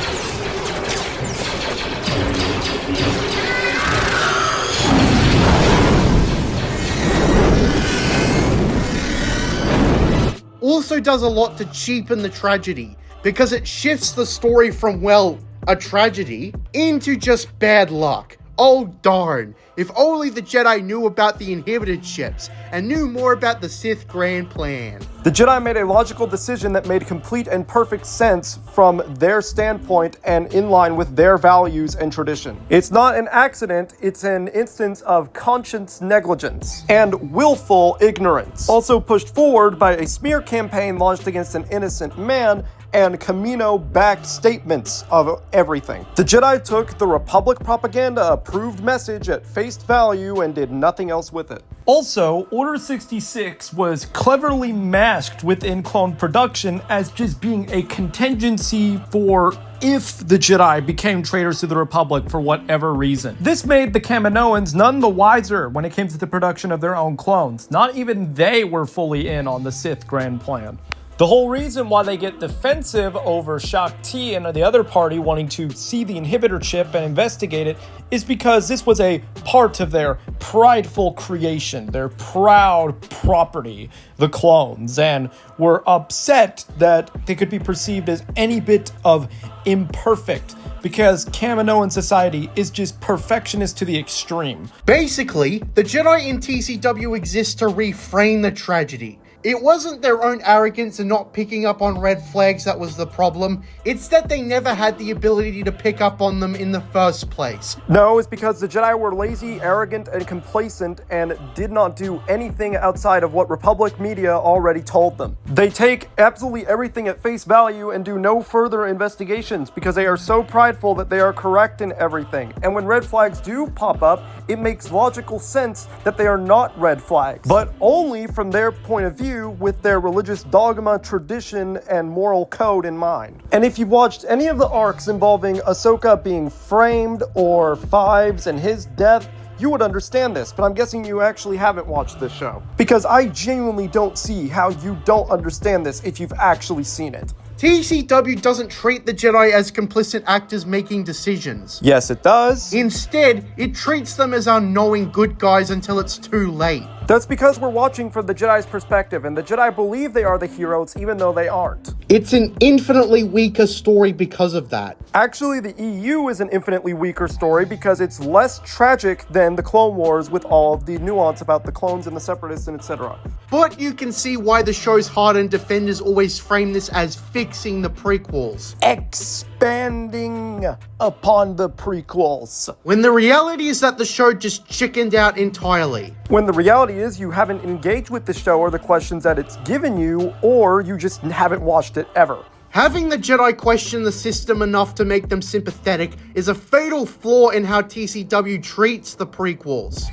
Also does a lot to cheapen the tragedy, because it shifts the story from, well, a tragedy, into just bad luck. Oh darn, if only the Jedi knew about the inhibited ships, and knew more about the Sith grand plan. The Jedi made a logical decision that made complete and perfect sense from their standpoint and in line with their values and tradition. It's not an accident, it's an instance of conscious negligence and willful ignorance. Also pushed forward by a smear campaign launched against an innocent man and Camino-backed statements of everything. The Jedi took the Republic propaganda-approved message at face value and did nothing else with it. Also, Order 66 was cleverly masked within clone production as just being a contingency for if the Jedi became traitors to the Republic for whatever reason. This made the Kaminoans none the wiser when it came to the production of their own clones. Not even they were fully in on the Sith grand plan. The whole reason why they get defensive over Shaak-Ti and the other party wanting to see the inhibitor chip and investigate it is because this was a part of their prideful creation, their proud property, the clones, and were upset that they could be perceived as any bit of imperfect because Kaminoan society is just perfectionist to the extreme. Basically, the Jedi in TCW exist to reframe the tragedy. It wasn't their own arrogance and not picking up on red flags that was the problem. It's that they never had the ability to pick up on them in the first place. No, it's because the Jedi were lazy, arrogant, and complacent and did not do anything outside of what Republic media already told them. They take absolutely everything at face value and do no further investigations because they are so prideful that they are correct in everything. And when red flags do pop up, it makes logical sense that they are not red flags, but only from their point of view with their religious dogma, tradition, and moral code in mind. And if you've watched any of the arcs involving Ahsoka being framed or Fives and his death, you would understand this, but I'm guessing you actually haven't watched this show. Because I genuinely don't see how you don't understand this if you've actually seen it. TCW doesn't treat the Jedi as complicit actors making decisions. Yes, it does. Instead, it treats them as unknowing good guys until it's too late. That's because we're watching from the Jedi's perspective, and the Jedi believe they are the heroes even though they aren't. It's an infinitely weaker story because of that. Actually, the EU is an infinitely weaker story because it's less tragic than the Clone Wars with all of the nuance about the clones and the separatists and etc. But you can see why the show's hardened defenders always frame this as fixing the prequels. Expanding upon the prequels. When the reality is that the show just chickened out entirely. When the reality is you haven't engaged with the show or the questions that it's given you, or you just haven't watched it ever. Having the Jedi question the system enough to make them sympathetic is a fatal flaw in how TCW treats the prequels.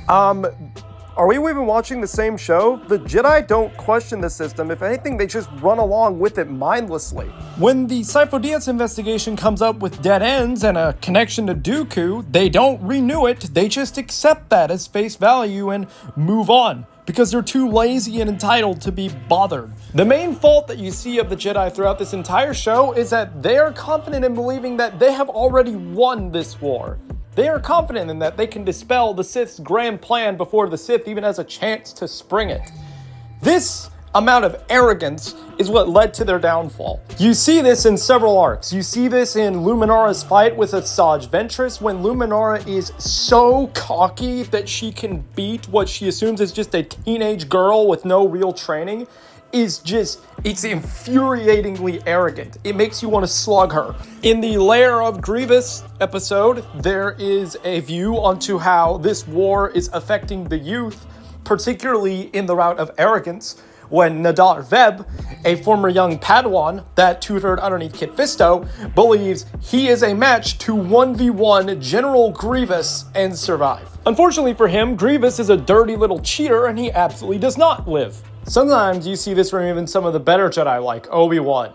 Are we even watching the same show? The Jedi don't question the system. If anything, they just run along with it mindlessly. When the Sifo-Dyas investigation comes up with dead ends and a connection to Dooku, they don't renew it. They just accept that as face value and move on, because they're too lazy and entitled to be bothered. The main fault that you see of the Jedi throughout this entire show is that they are confident in believing that they have already won this war. They are confident in that they can dispel the Sith's grand plan before the Sith even has a chance to spring it. This amount of arrogance is what led to their downfall. You see this in several arcs. You see this in Luminara's fight with Asajj Ventress, when Luminara is so cocky that she can beat what she assumes is just a teenage girl with no real training. It's infuriatingly arrogant. It makes you want to slug her. In the Lair of Grievous episode, there is a view onto how this war is affecting the youth, particularly in the route of arrogance, when Nadar Veb, a former young Padawan that tutored underneath Kit Fisto, believes he is a match to 1v1 General Grievous and survive. Unfortunately for him, Grievous is a dirty little cheater and he absolutely does not live. Sometimes you see this from even some of the better Jedi like Obi-Wan.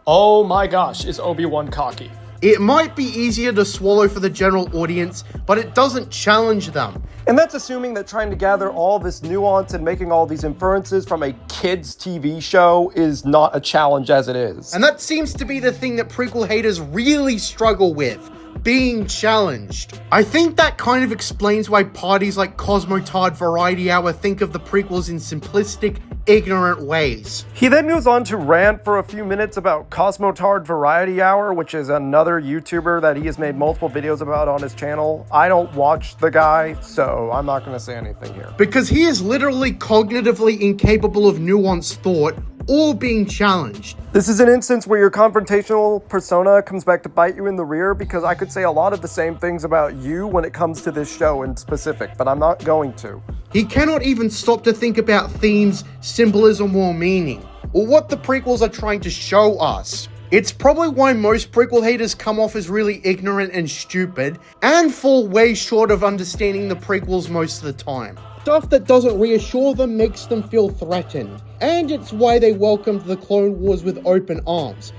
Oh my gosh, is Obi-Wan cocky. It might be easier to swallow for the general audience, but it doesn't challenge them. And that's assuming that trying to gather all this nuance and making all these inferences from a kid's TV show is not a challenge as it is. And that seems to be the thing that prequel haters really struggle with. Being challenged. I think that kind of explains why parties like Cosmotard Variety Hour think of the prequels in simplistic, ignorant ways. He then goes on to rant for a few minutes about Cosmotard Variety Hour, which is another YouTuber that he has made multiple videos about on his channel. I don't watch the guy, so I'm not going to say anything here. Because he is literally cognitively incapable of nuanced thought or being challenged. This is an instance where your confrontational persona comes back to bite you in the rear, because I could say a lot of the same things about you when it comes to this show in specific, but I'm not going to. He cannot even stop to think about themes, symbolism, or meaning, or what the prequels are trying to show us. It's probably why most prequel haters come off as really ignorant and stupid, and fall way short of understanding the prequels most of the time. Stuff that doesn't reassure them makes them feel threatened, and it's why they welcomed the Clone Wars with open arms.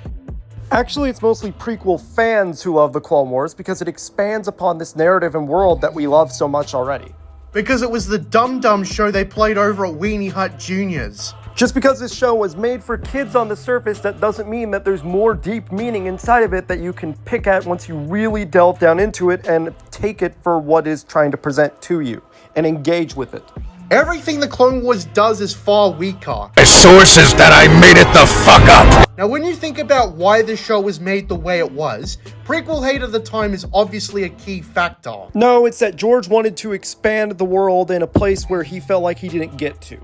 Actually, it's mostly prequel fans who love the Clone Wars because it expands upon this narrative and world that we love so much already. Because it was the dum-dum show they played over at Weenie Hut Juniors. Just because this show was made for kids on the surface, that doesn't mean that there's more deep meaning inside of it that you can pick at once you really delve down into it and take it for what it's trying to present to you and engage with it. Everything the Clone Wars does is far weaker. My source is that I made it the fuck up. Now, when you think about why the show was made the way it was, prequel hate of the time is obviously a key factor. No, it's that George wanted to expand the world in a place where he felt like he didn't get to.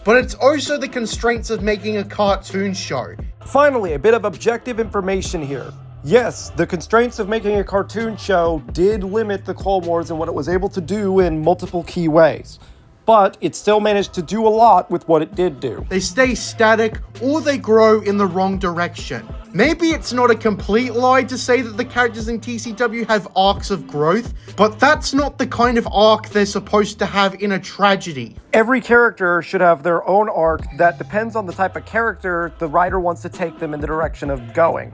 But it's also the constraints of making a cartoon show. Finally, a bit of objective information here. Yes, the constraints of making a cartoon show did limit the Clone Wars and what it was able to do in multiple key ways. But it still managed to do a lot with what it did do. They stay static, or they grow in the wrong direction. Maybe it's not a complete lie to say that the characters in TCW have arcs of growth, but that's not the kind of arc they're supposed to have in a tragedy. Every character should have their own arc that depends on the type of character the writer wants to take them in the direction of going.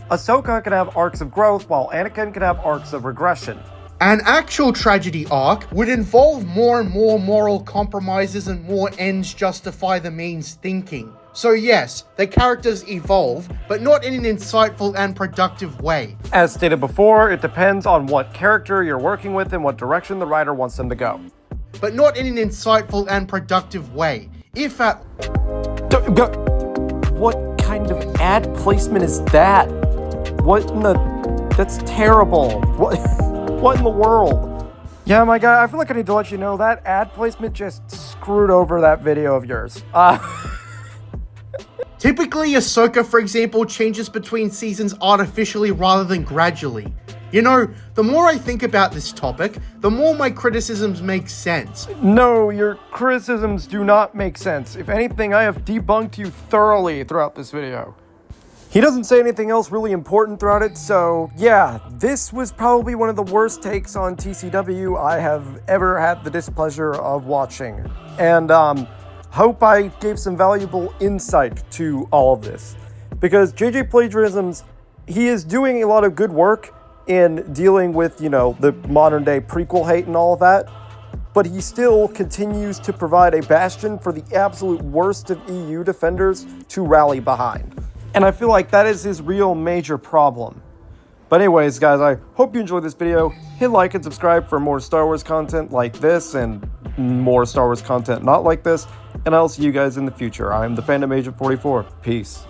Ahsoka could have arcs of growth, while Anakin could have arcs of regression. An actual tragedy arc would involve more and more moral compromises and more ends justify the means thinking. So yes, the characters evolve, but not in an insightful and productive way. As stated before, it depends on what character you're working with and what direction the writer wants them to go. But not in an insightful and productive way. If at... What kind of ad placement is that? What in the... That's terrible. What in the world? Yeah, my guy, I feel like I need to let you know that ad placement just screwed over that video of yours. Typically, Ahsoka, for example, changes between seasons artificially rather than gradually. You know, the more I think about this topic, the more my criticisms make sense. No, your criticisms do not make sense. If anything, I have debunked you thoroughly throughout this video. He doesn't say anything else really important throughout it, so yeah, this was probably one of the worst takes on TCW I have ever had the displeasure of watching. And hope I gave some valuable insight to all of this. Because J.J. Plagarisms, he is doing a lot of good work in dealing with, you know, the modern day prequel hate and all of that, but he still continues to provide a bastion for the absolute worst of EU defenders to rally behind. And I feel like that is his real major problem. But anyways, guys, I hope you enjoyed this video. Hit like and subscribe for more Star Wars content like this and more Star Wars content not like this. And I'll see you guys in the future. I'm the Fandom Agent 44. Peace.